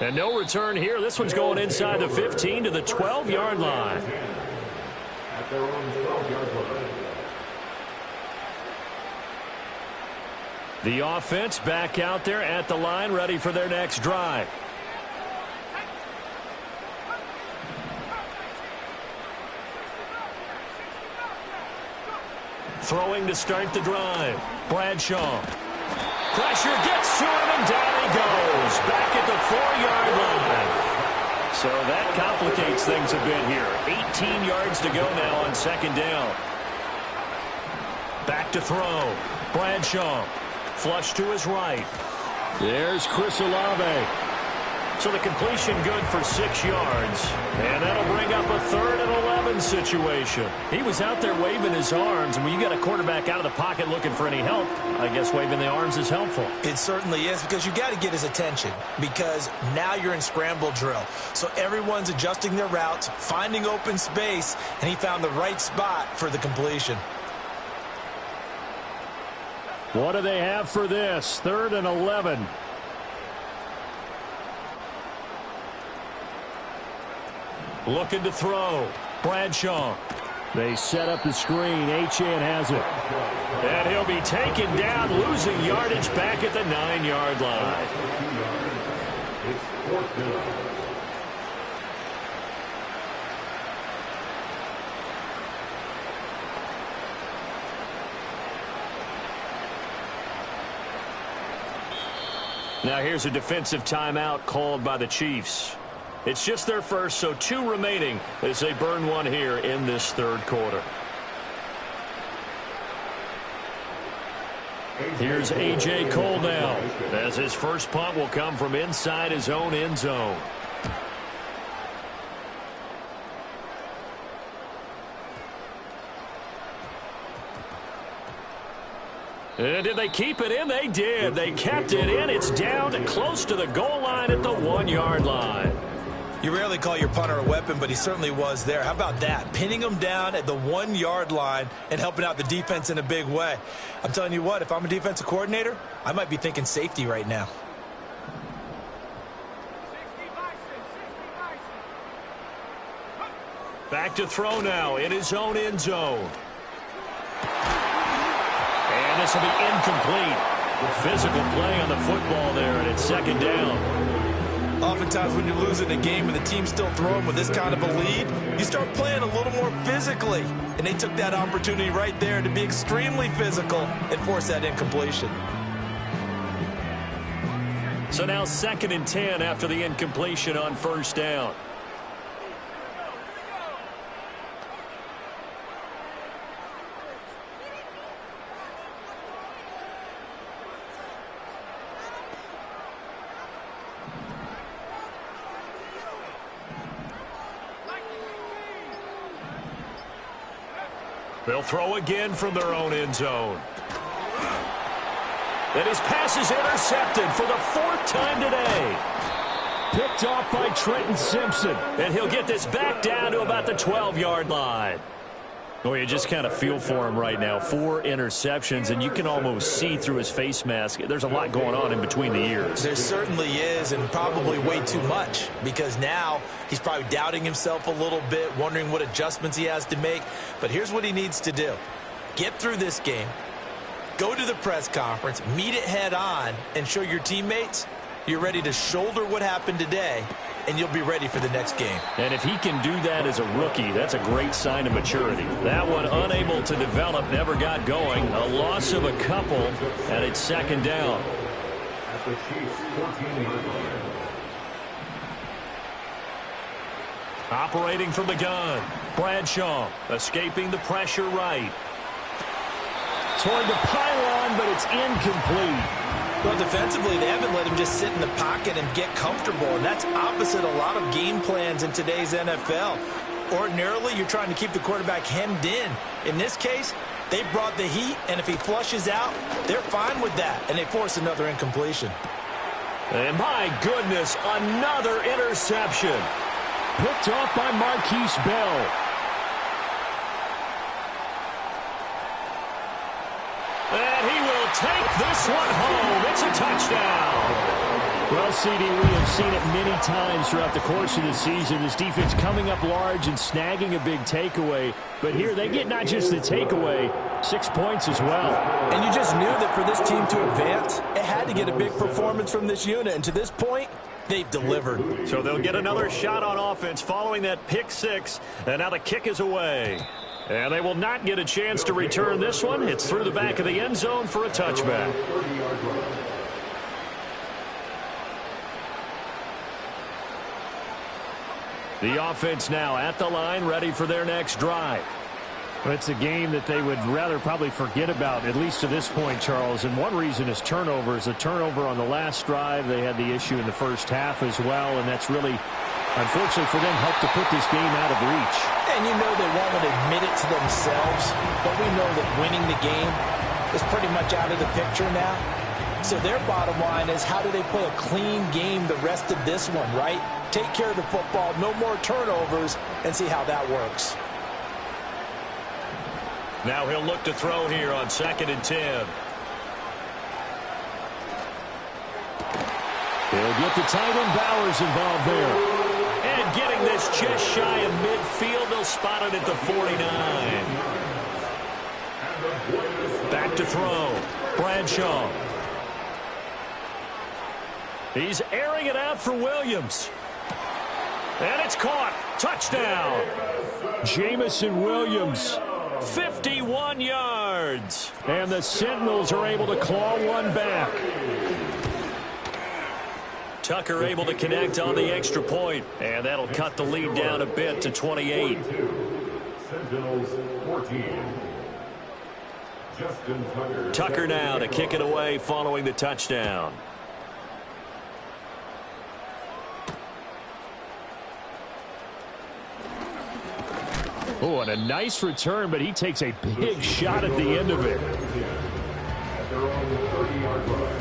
And no return here. This one's going inside the 15 to the 12-yard line. At their own 12-yard line. The offense back out there at the line, ready for their next drive. Throwing to start the drive. Bradshaw. Pressure gets to him, and down he goes. Back at the 4-yard line. So that complicates things a bit here. 18 yards to go now on 2nd down. Back to throw. Bradshaw. Flush to his right. There's Chris Olave. So the completion good for 6 yards. And that'll bring up a 3rd and 11 situation. He was out there waving his arms, and when you got a quarterback out of the pocket looking for any help, I guess waving the arms is helpful. It certainly is, because you got to get his attention, because now you're in scramble drill. So everyone's adjusting their routes, finding open space, and he found the right spot for the completion. What do they have for this? 3rd and 11. Looking to throw. Bradshaw. They set up the screen. Achane has it. And he'll be taken down, losing yardage back at the 9-yard line. It's 4th down. Now here's a defensive timeout called by the Chiefs. It's just their first, so 2 remaining as they burn one here in this 3rd quarter. Here's A.J. Cole now, as his first punt will come from inside his own end zone. And did they keep it in? They did. They kept it in. It's down to close to the goal line at the 1-yard line. You rarely call your punter a weapon, but he certainly was there. How about that? Pinning him down at the 1-yard line and helping out the defense in a big way. I'm telling you what, if I'm a defensive coordinator, I might be thinking safety right now. Back to throw now in his own end zone. And And this will be incomplete. Physical play on the football there, and it's second down. Oftentimes when you're losing a game and the team's still throwing with this kind of a lead, you start playing a little more physically. And they took that opportunity right there to be extremely physical and force that incompletion. So now 2nd and 10 after the incompletion on first down. They'll throw again from their own end zone. And his pass is intercepted for the 4th time today. Picked off by Trenton Simpson. And he'll get this back down to about the 12-yard line. Oh, you just kind of feel for him right now. 4 interceptions, and you can almost see through his face mask. There's a lot going on in between the ears. There certainly is, and probably way too much, because now he's probably doubting himself a little bit, wondering what adjustments he has to make. But here's what he needs to do. Get through this game, go to the press conference, meet it head on, and show your teammates you're ready to shoulder what happened today, and you'll be ready for the next game. And if he can do that as a rookie, that's a great sign of maturity. That one unable to develop, never got going. A loss of a couple, and it's second down. At the Chiefs' 14-yard line. Operating from the gun, Bradshaw escaping the pressure right. Toward the pylon, but it's incomplete. Well, defensively, they haven't let him just sit in the pocket and get comfortable, and that's opposite a lot of game plans in today's NFL. Ordinarily, you're trying to keep the quarterback hemmed in. In this case, they brought the heat, and if he flushes out, they're fine with that, and they force another incompletion. And my goodness, another interception. Picked off by Marquise Bell. And he will take this one home. It's a touchdown. Well, CD, we have seen it many times throughout the course of the season. This defense coming up large and snagging a big takeaway. But here they get not just the takeaway, 6 points as well. And you just knew that for this team to advance, it had to get a big performance from this unit. And to this point, they've delivered. So they'll get another shot on offense following that pick 6. And now the kick is away. And they will not get a chance to return this one. It's through the back of the end zone for a touchback. The offense now at the line, ready for their next drive. Well, it's a game that they would rather probably forget about, at least to this point, Charles. And one reason is turnovers. A turnover on the last drive. They had the issue in the first half as well, and that's really, unfortunately for them, helped to put this game out of reach. And you know they won't admit it to themselves, but we know that winning the game is pretty much out of the picture now. So their bottom line is, how do they play a clean game the rest of this one, right? Take care of the football, no more turnovers, and see how that works. Now he'll look to throw here on 2nd and 10. They'll get the tight end Bowers involved there. And getting this just shy of midfield, they'll spot it at the 49. Back to throw. Bradshaw. He's airing it out for Williams. And it's caught. Touchdown. Jamison Williams. 51 yards. And the Sentinels are able to claw one back. Tucker able to connect on the extra point, and that'll cut the lead down a bit to 28. Sentinels 14. Justin Tucker. Tucker now to kick it away following the touchdown. Oh, and a nice return, but he takes a big shot at the end of it. At their own 30-yard line.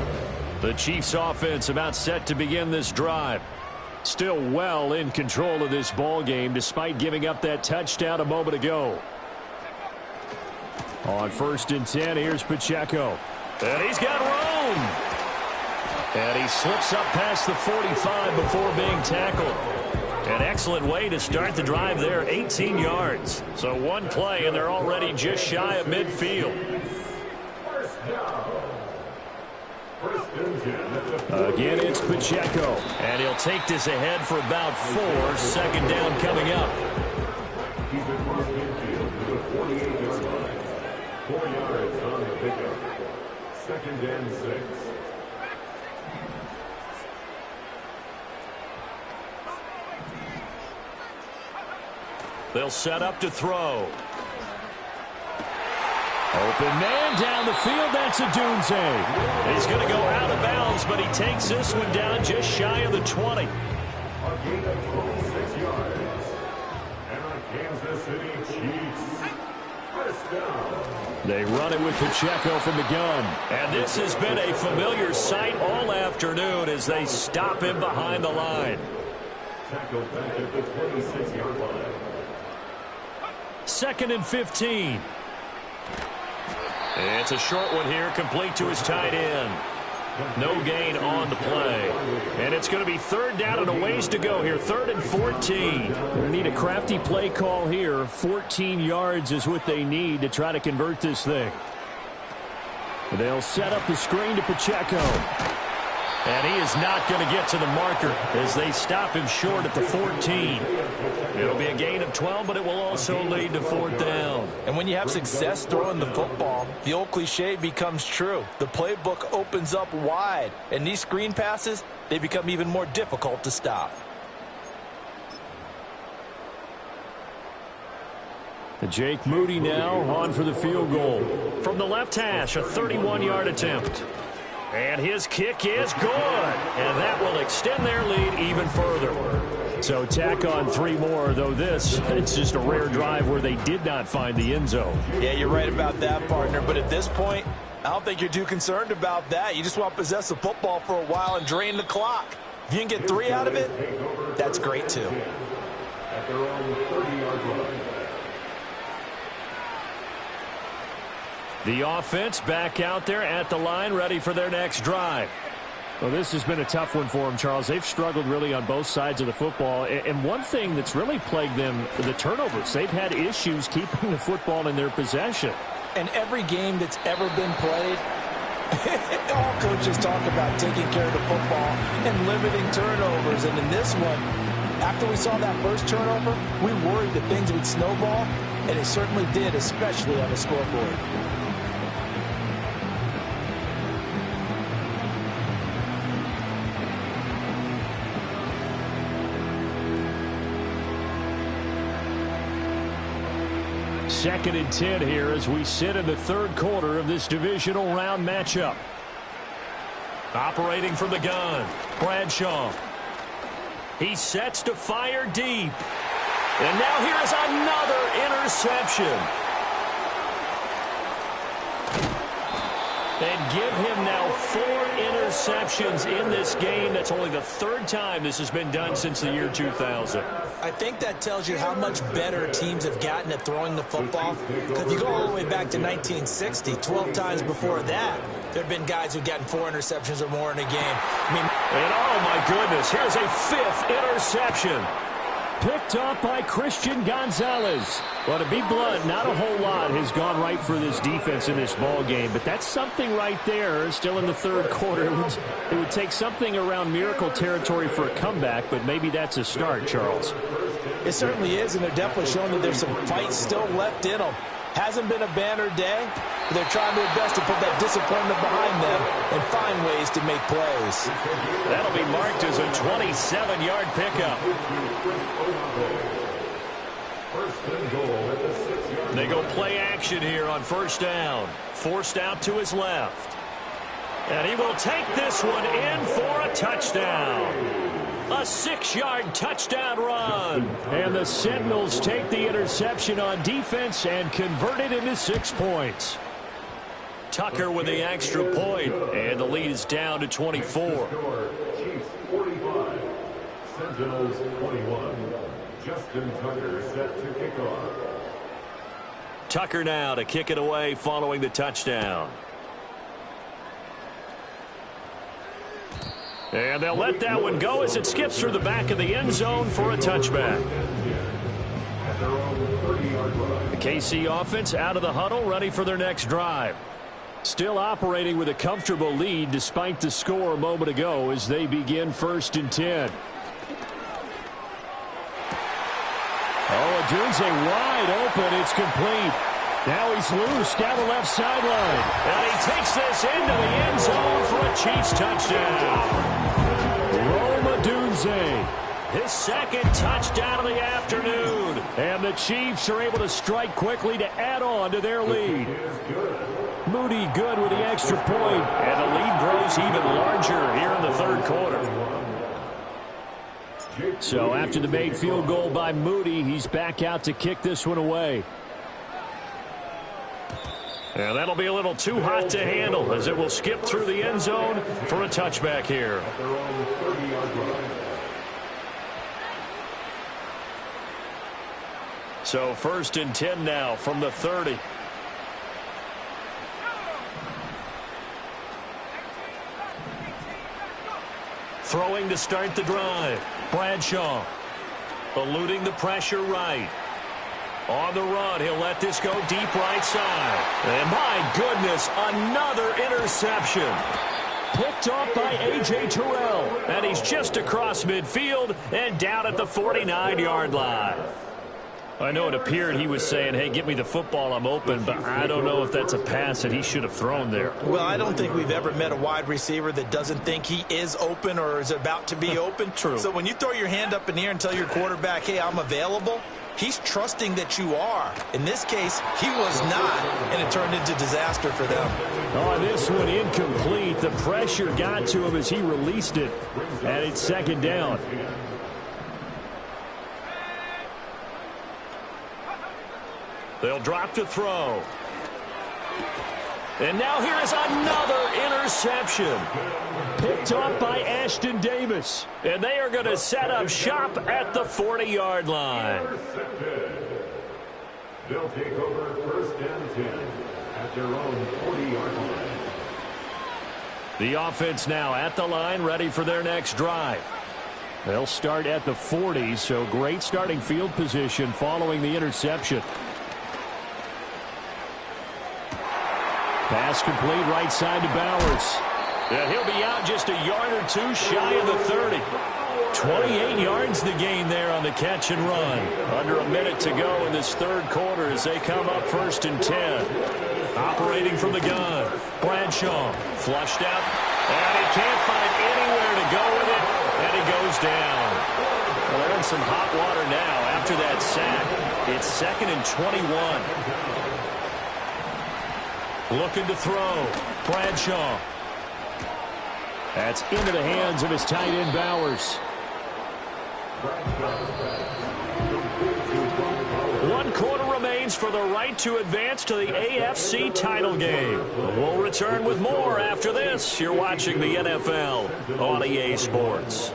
The Chiefs offense about set to begin this drive. Still well in control of this ball game despite giving up that touchdown a moment ago. On 1st and 10, here's Pacheco. And he's got room. And he slips up past the 45 before being tackled. An excellent way to start the drive there, 18 yards. So one play, and they're already just shy of midfield. Again, it's Pacheco. And he'll take this ahead for about 4. Second down coming up. He's across midfield to the 48-yard line. 4 yards on the pickup. Second and 6. They'll set up to throw. Open man down the field. That's a Dunze. He's going to go out of bounds, but he takes this one down just shy of the 20. A gain of 26 yards. And our Kansas City Chiefs. First down. They run it with Pacheco from the gun. And this has been a familiar sight all afternoon as they stop him behind the line. Tackled back at the 26-yard line. 2nd and 15. It's a short one here, complete to his tight end. No gain on the play. And it's going to be 3rd down and a ways to go here. 3rd and 14. They need a crafty play call here. 14 yards is what they need to try to convert this thing. They'll set up the screen to Pacheco. And he is not going to get to the marker as they stop him short at the 14. It'll be a gain of 12, but it will also lead to 4th down. And when you have success throwing the football, the old cliche becomes true. The playbook opens up wide, and these screen passes, they become even more difficult to stop. Jake Moody now on for the field goal. From the left hash, a 31-yard attempt. And his kick is good. And that will extend their lead even further. So tack on 3 more, though this, it's just a rare drive where they did not find the end zone. Yeah, you're right about that, partner. But at this point, I don't think you're too concerned about that. You just want to possess the football for a while and drain the clock. If you can get 3 out of it, that's great too. At their own 30-yard line. The offense back out there at the line, ready for their next drive. Well, this has been a tough one for them, Charles. They've struggled really on both sides of the football. And one thing that's really plagued them, the turnovers. They've had issues keeping the football in their possession. And every game that's ever been played, all coaches talk about taking care of the football and limiting turnovers. And in this one, after we saw that first turnover, we worried that things would snowball, and it certainly did, especially on the scoreboard. Second and 10 here as we sit in the 3rd quarter of this divisional round matchup. Operating from the gun, Bradshaw. He sets to fire deep. And now here is another interception. And give him now 4 interceptions in this game. That's only the 3rd time this has been done since the year 2000. I think that tells you how much better teams have gotten at throwing the football. Because if you go all the way back to 1960, 12 times before that, there have been guys who've gotten 4 interceptions or more in a game. And oh my goodness, here's a 5th interception. Picked off by Christian Gonzalez. Well, to be blunt, not a whole lot has gone right for this defense in this ball game, but that's something right there. Still in the 3rd quarter. It would take something around miracle territory for a comeback, but maybe that's a start, Charles. It certainly is, and they're definitely showing that there's some fight still left in them. Hasn't been a banner day, but they're trying their best to put that disappointment behind them and find ways to make plays. That'll be marked as a 27-yard pickup. They go play action here on 1st down. Forced out to his left. And he will take this one in for a touchdown. A 6-yard touchdown run. And the Sentinels take the interception on defense and convert it into 6 points. Tucker with the extra point, and the lead is down to 24. Chiefs 45, Sentinels 21. Justin Tucker set to kick off. Tucker now to kick it away following the touchdown. And they'll let that one go as it skips through the back of the end zone for a touchback. The KC offense out of the huddle, ready for their next drive. Still operating with a comfortable lead despite the score a moment ago as they begin 1st and 10. Oh, Odunze wide open. It's complete. Now he's loose down the left sideline. And he takes this into the end zone for a Chiefs touchdown. Rome Odunze, his 2nd touchdown of the afternoon. And the Chiefs are able to strike quickly to add on to their lead. Moody good with the extra point, and the lead grows even larger here in the 3rd quarter. So after the made field goal by Moody, he's back out to kick this one away. And that'll be a little too hot to handle as it will skip through the end zone for a touchback here. So 1st and 10 now from the 30. Throwing to start the drive. Bradshaw eluding the pressure right. On the run, he'll let this go deep right side. And my goodness, another interception. Picked off by A.J. Terrell. And he's just across midfield and down at the 49-yard line. I know it appeared he was saying, hey, get me the football, I'm open, but I don't know if that's a pass that he should have thrown there. Well, I don't think we've ever met a wide receiver that doesn't think he is open or is about to be open. True. So when you throw your hand up in the air and tell your quarterback, hey, I'm available, he's trusting that you are. In this case, he was not, and it turned into disaster for them. Oh, this one incomplete. The pressure got to him as he released it, and it's 2nd down. They'll drop to throw. And now here is another interception. Picked off by Ashton Davis. And they are going to set up shop at the 40-yard line. They'll take over 1st and 10 at their own 40-yard line. The offense now at the line, ready for their next drive. They'll start at the 40, so great starting field position following the interception. Pass complete right side to Bowers. And he'll be out just a yard or two shy of the 30. 28 yards the gain there on the catch and run. Under a minute to go in this 3rd quarter as they come up 1st and 10. Operating from the gun. Bradshaw flushed out. And he can't find anywhere to go with it. And he goes down. Well, they're in some hot water now after that sack. It's 2nd and 21. Looking to throw. Bradshaw. That's into the hands of his tight end, Bowers. 1 quarter remains for the right to advance to the AFC title game. We'll return with more after this. You're watching the NFL on EA Sports.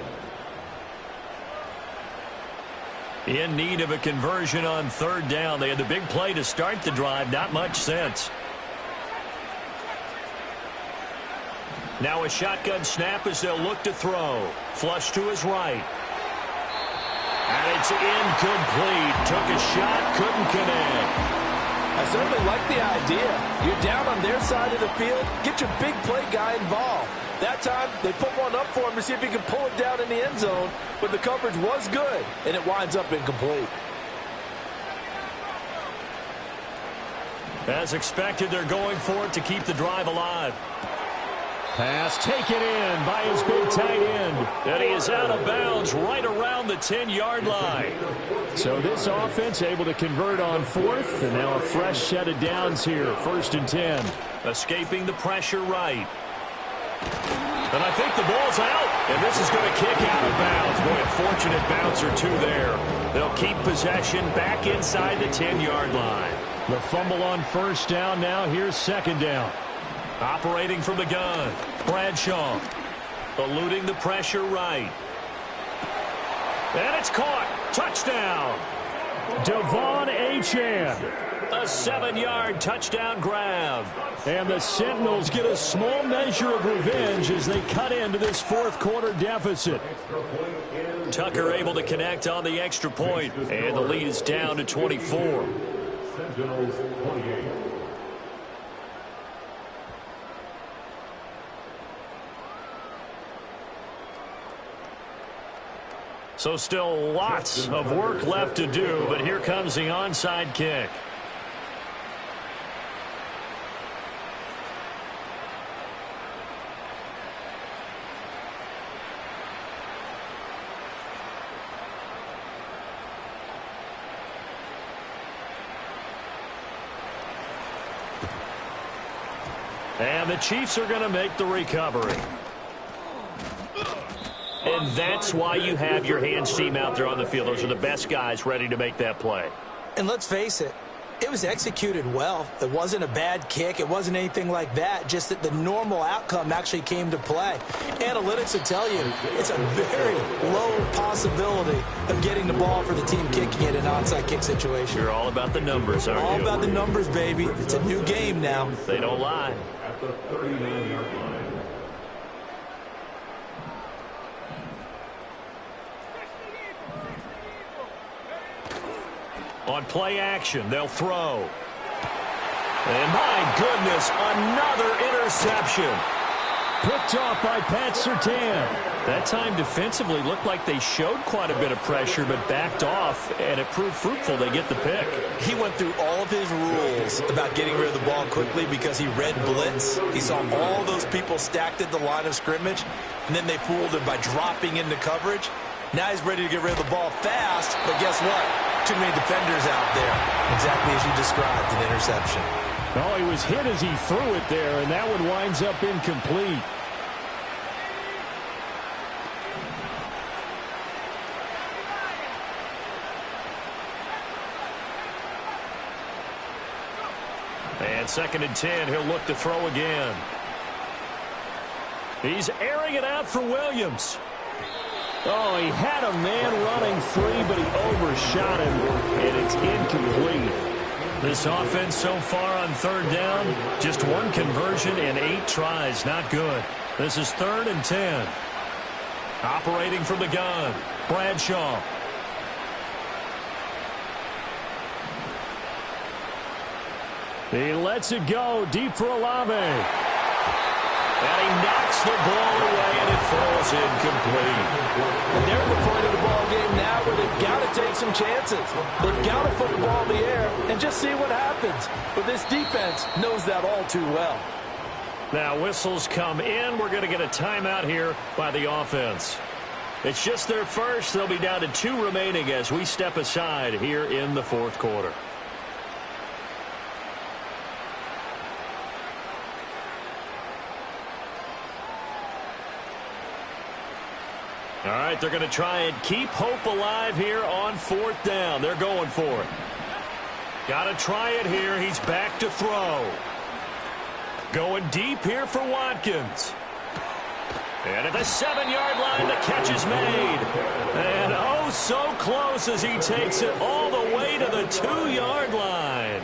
In need of a conversion on 3rd down. They had the big play to start the drive. Not much sense. Now a shotgun snap as they'll look to throw. Flush to his right. And it's incomplete. Took a shot, couldn't connect. I certainly like the idea. You're down on their side of the field. Get your big play guy involved. That time, they put one up for him to see if he can pull it down in the end zone. But the coverage was good, and it winds up incomplete. As expected, they're going for it to keep the drive alive. Pass taken in by his big tight end. And he is out of bounds right around the 10-yard line. So this offense able to convert on 4th. And now a fresh set of downs here. 1st and 10. Escaping the pressure right. And I think the ball's out. And this is going to kick out of bounds. Boy, a fortunate bounce or two there. They'll keep possession back inside the 10-yard line. The fumble on 1st down now. Here's 2nd down. Operating from the gun. Bradshaw. Eluding the pressure right. And it's caught. Touchdown. Devon Achane. A 7-yard touchdown grab. And the Sentinels get a small measure of revenge as they cut into this 4th quarter deficit. Tucker able to connect on the extra point. And the lead is down to 24. Sentinels 28. So still lots of work left to do, but here comes the onside kick. And the Chiefs are going to make the recovery. And that's why you have your hands team out there on the field. Those are the best guys ready to make that play. And let's face it, it was executed well. It wasn't a bad kick. It wasn't anything like that. Just that the normal outcome actually came to play. Analytics will tell you it's a very low possibility of getting the ball for the team kicking it in an onside kick situation. You're all about the numbers, aren't you? All about the numbers, baby. It's a new game now. They don't lie. At the 39-yard line. On play action, they'll throw. And my goodness, another interception. Picked off by Pat Surtain. That time defensively looked like they showed quite a bit of pressure, but backed off, and it proved fruitful. They get the pick. He went through all of his rules about getting rid of the ball quickly because he read blitz. He saw all those people stacked at the line of scrimmage, and then they fooled him by dropping into coverage. Now he's ready to get rid of the ball fast, but guess what? Too many defenders out there. Exactly as you described, an interception. Oh, he was hit as he threw it there, and that one winds up incomplete. And 2nd and 10, he'll look to throw again. He's airing it out for Williams. Oh, he had a man running free, but he overshot him, and it's incomplete. This offense so far on 3rd down, just 1 conversion and 8 tries. Not good. This is 3rd and 10. Operating from the gun, Bradshaw. He lets it go deep for Olave. And he knocks the ball away, and it falls incomplete. And they're at the point of the ball game now where they've got to take some chances. They've got to put the ball in the air and just see what happens. But this defense knows that all too well. Now whistles come in. We're going to get a timeout here by the offense. It's just their first. They'll be down to 2 remaining as we step aside here in the 4th quarter. All right, they're going to try and keep hope alive here on 4th down. They're going for it. Got to try it here. He's back to throw. Going deep here for Watkins. And at the 7-yard line, the catch is made. And oh, so close as he takes it all the way to the 2-yard line.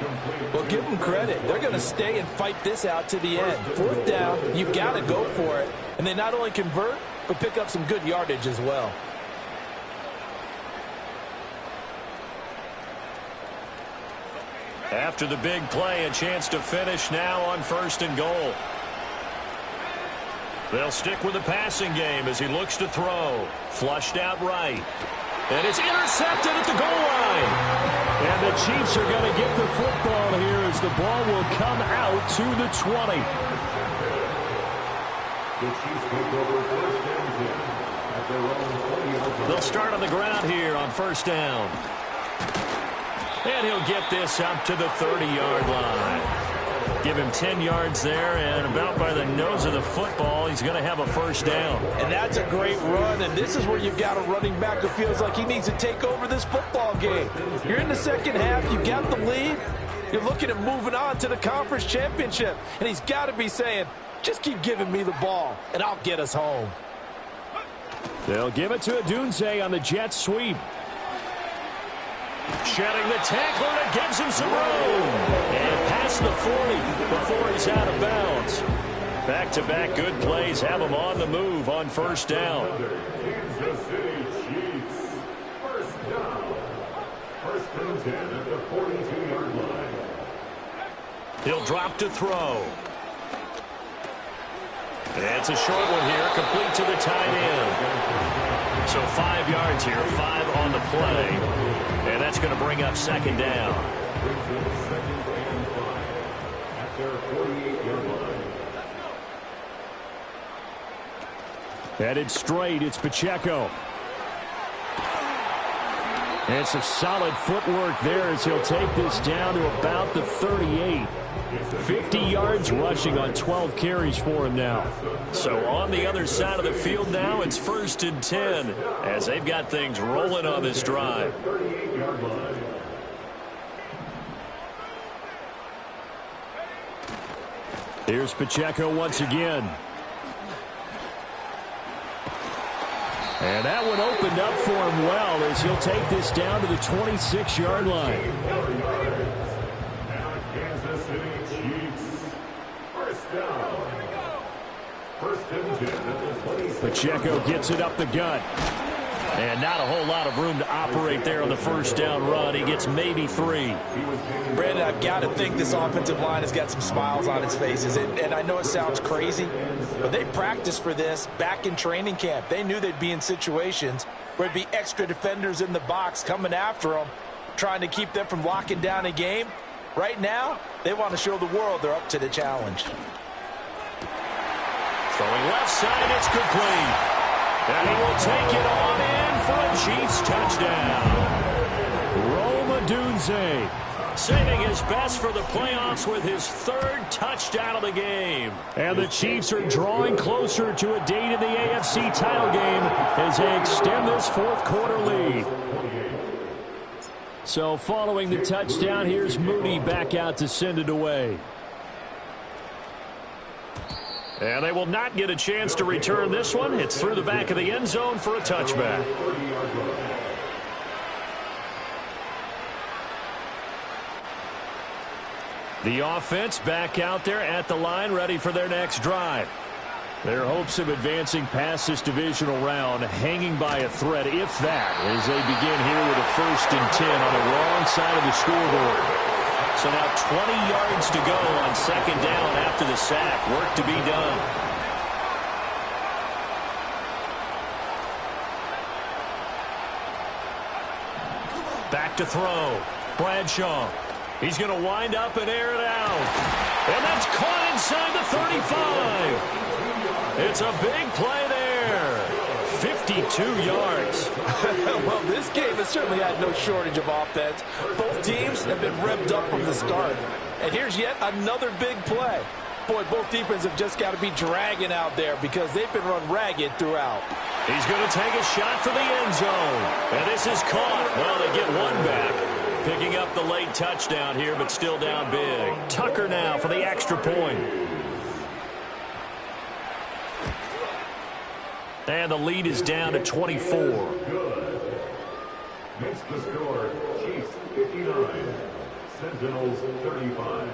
Well, give them credit. They're going to stay and fight this out to the end. 4th down, you've got to go for it. And they not only convert, but pick up some good yardage as well. After the big play, a chance to finish now on 1st and goal. They'll stick with the passing game as he looks to throw. Flushed out right. And it's intercepted at the goal line. And the Chiefs are going to get the football here as the ball will come out to the 20. The Chiefs take over 1st and 10 at their own 20-yard line. They'll start on the ground here on 1st down. And he'll get this up to the 30-yard line. Give him 10 yards there, and about by the nose of the football, he's going to have a 1st down. And that's a great run, and this is where you've got a running back who feels like he needs to take over this football game. You're in the 2nd half, you got the lead, you're looking at moving on to the conference championship, and he's got to be saying, just keep giving me the ball, and I'll get us home. They'll give it to Adunze on the jet sweep. Shedding the tackler, and it gives him some room. And past the 40 before he's out of bounds. Back-to-back good plays have him on the move on 1st down. Kansas City Chiefs. 1st down. 1st and 10 at the 42-yard line. He'll drop to throw. And it's a short one here, complete to the tight end. So 5 yards here, 5 on the play. And that's going to bring up second down. Headed straight, it's Pacheco. And some solid footwork there as he'll take this down to about the 38. 50 yards rushing on 12 carries for him now. So on the other side of the field now, it's 1st and 10 as they've got things rolling on this drive. Here's Pacheco once again. And that one opened up for him well as he'll take this down to the 26-yard line. Pacheco gets it up the gut. And not a whole lot of room to operate there on the first down run. He gets maybe 3. Brandon, I've got to think this offensive line has got some smiles on its faces. And I know it sounds crazy, but they practiced for this back in training camp. They knew they'd be in situations where there'd be extra defenders in the box coming after them, trying to keep them from locking down a game. Right now, they want to show the world they're up to the challenge. Throwing left side, it's complete. And he will take it on in for a Chiefs touchdown. Rome Odunze saving his best for the playoffs with his 3rd touchdown of the game. And the Chiefs are drawing closer to a date in the AFC title game as they extend this 4th quarter lead. So following the touchdown, here's Mooney back out to send it away. And they will not get a chance to return this one. It's through the back of the end zone for a touchback. The offense back out there at the line, ready for their next drive. Their hopes of advancing past this divisional round hanging by a thread, if that, as they begin here with a 1st and 10 on the wrong side of the scoreboard. So now 20 yards to go on 2nd down after the sack. Work to be done. Back to throw. Bradshaw. He's going to wind up and air it out. And that's caught inside the 35. It's a big play there. 52 yards. Well, this game has certainly had no shortage of offense. Both teams have been revved up from the start. And here's yet another big play. Boy, both defenses have just got to be dragging out there because they've been run ragged throughout. He's going to take a shot for the end zone. And this is caught. Well, they get one back. Picking up the late touchdown here, but still down big. Tucker now for the extra point. And the lead is down to 24. Makes the score Chiefs 59, Sentinels 35.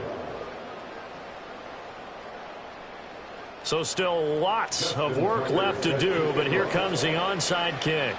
So still lots of work left to do, but here comes the onside kick.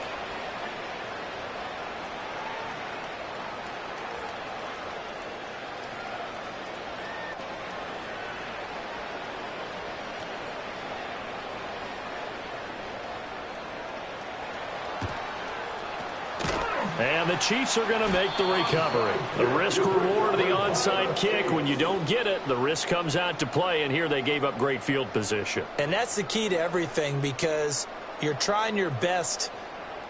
And the Chiefs are going to make the recovery. The risk-reward of the onside kick. When you don't get it, the risk comes out to play, and here they gave up great field position. And that's the key to everything because you're trying your best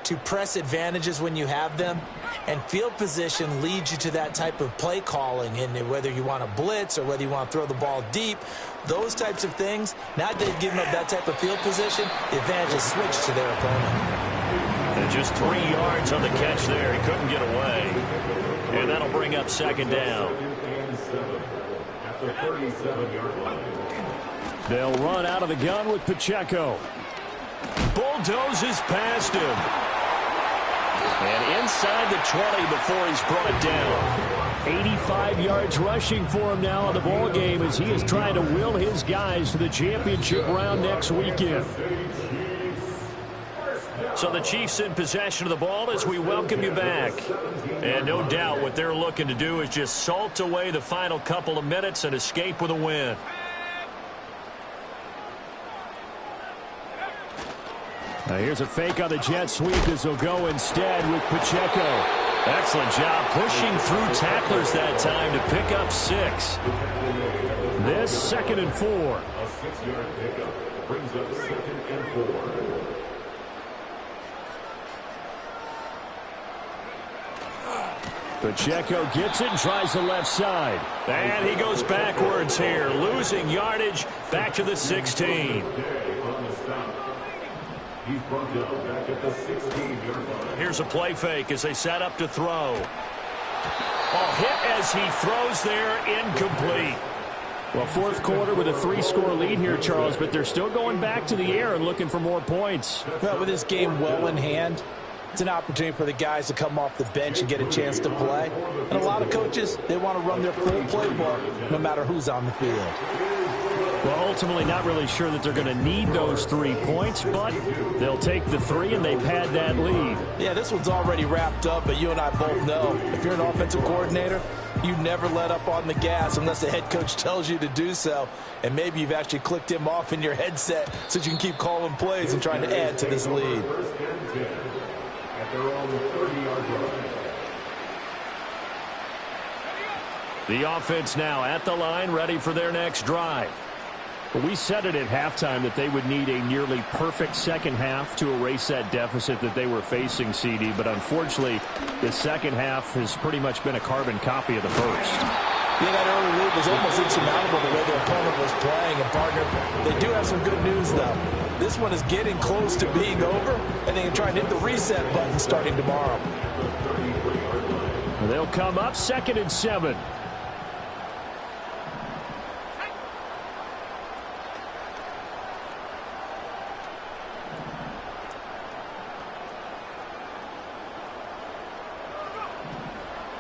to press advantages when you have them, and field position leads you to that type of play calling. And whether you want to blitz or whether you want to throw the ball deep, those types of things, now that they've given up that type of field position, the advantage is switched to their opponent. And just 3 yards on the catch there. He couldn't get away. And that'll bring up second down. They'll run out of the gun with Pacheco. Bulldozes past him. And inside the 20 before he's brought down. 85 yards rushing for him now in the ball game as he is trying to will his guys to the championship round next weekend. So the Chiefs in possession of the ball as we welcome you back. And no doubt what they're looking to do is just salt away the final couple of minutes and escape with a win. Now here's a fake on the jet sweep as he'll go instead with Pacheco. Excellent job pushing through tacklers that time to pick up 6. This 2nd and 4. A 6-yard pickup brings up 2nd and 4. Pacheco gets it and tries the left side. And he goes backwards here, losing yardage back to the 16. He's brought down back at the 16-yard line. Here's a play fake as they set up to throw. Ball hit as he throws there, incomplete. Well, 4th quarter with a 3-score lead here, Charles, but they're still going back to the air and looking for more points. Well, with this game well in hand, it's an opportunity for the guys to come off the bench and get a chance to play. And a lot of coaches, they want to run their full playbook no matter who's on the field. Well, ultimately not really sure that they're going to need those 3 points, but they'll take the 3 and they've had that lead. Yeah, this one's already wrapped up, but you and I both know if you're an offensive coordinator, you never let up on the gas unless the head coach tells you to do so. And maybe you've actually clicked him off in your headset so you can keep calling plays and trying to add to this lead. At their own 30-yard line. The offense now at the line, ready for their next drive. Well, we said it at halftime that they would need a nearly perfect second half to erase that deficit that they were facing, CD. But unfortunately, the second half has pretty much been a carbon copy of the first. Yeah, that early lead was almost insurmountable the way their opponent was playing. And, partner, they do have some good news, though. This one is getting close to being over, and they can try and hit the reset button starting tomorrow. They'll come up 2nd and 7.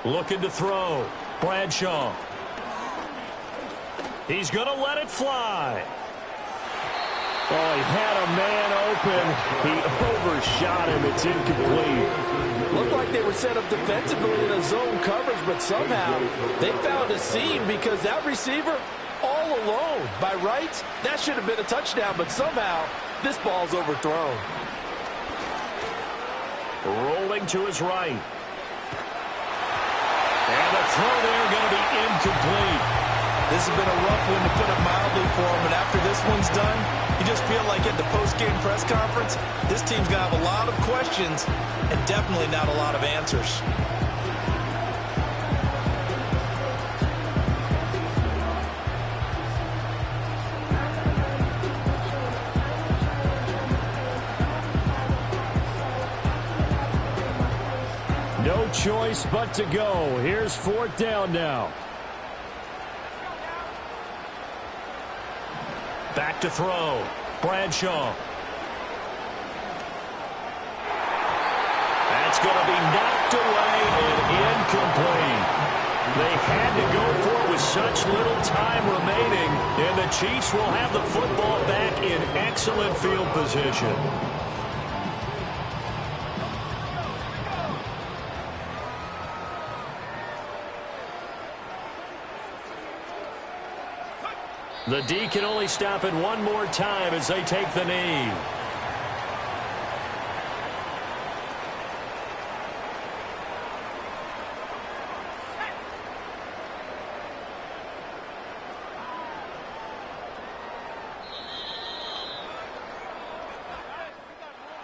Looking to throw. Bradshaw. He's going to let it fly. Oh, he had a man open. He overshot him. It's incomplete. Looked like they were set up defensively in a zone coverage, but somehow they found a seam because that receiver all alone. By rights, that should have been a touchdown, but somehow this ball's overthrown. Rolling to his right. And the throw there going to be incomplete. This has been a rough one, to put it mildly, for him. And after this one's done, you just feel like at the post-game press conference, this team's going to have a lot of questions and definitely not a lot of answers. No choice but to go. Here's 4th down now. Back to throw. Bradshaw. That's going to be knocked away and incomplete. They had to go for it with such little time remaining, and the Chiefs will have the football back in excellent field position. The D can only stop it one more time as they take the knee.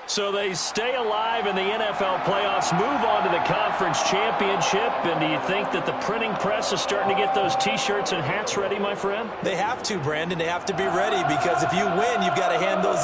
So they stay alive in the NFL playoffs, move on to the conference championship. And do you think that the printing press is starting to get those T-shirts and hats ready, my friend? They have to, Brandon. They have to be ready, because if you win, you've got to hand those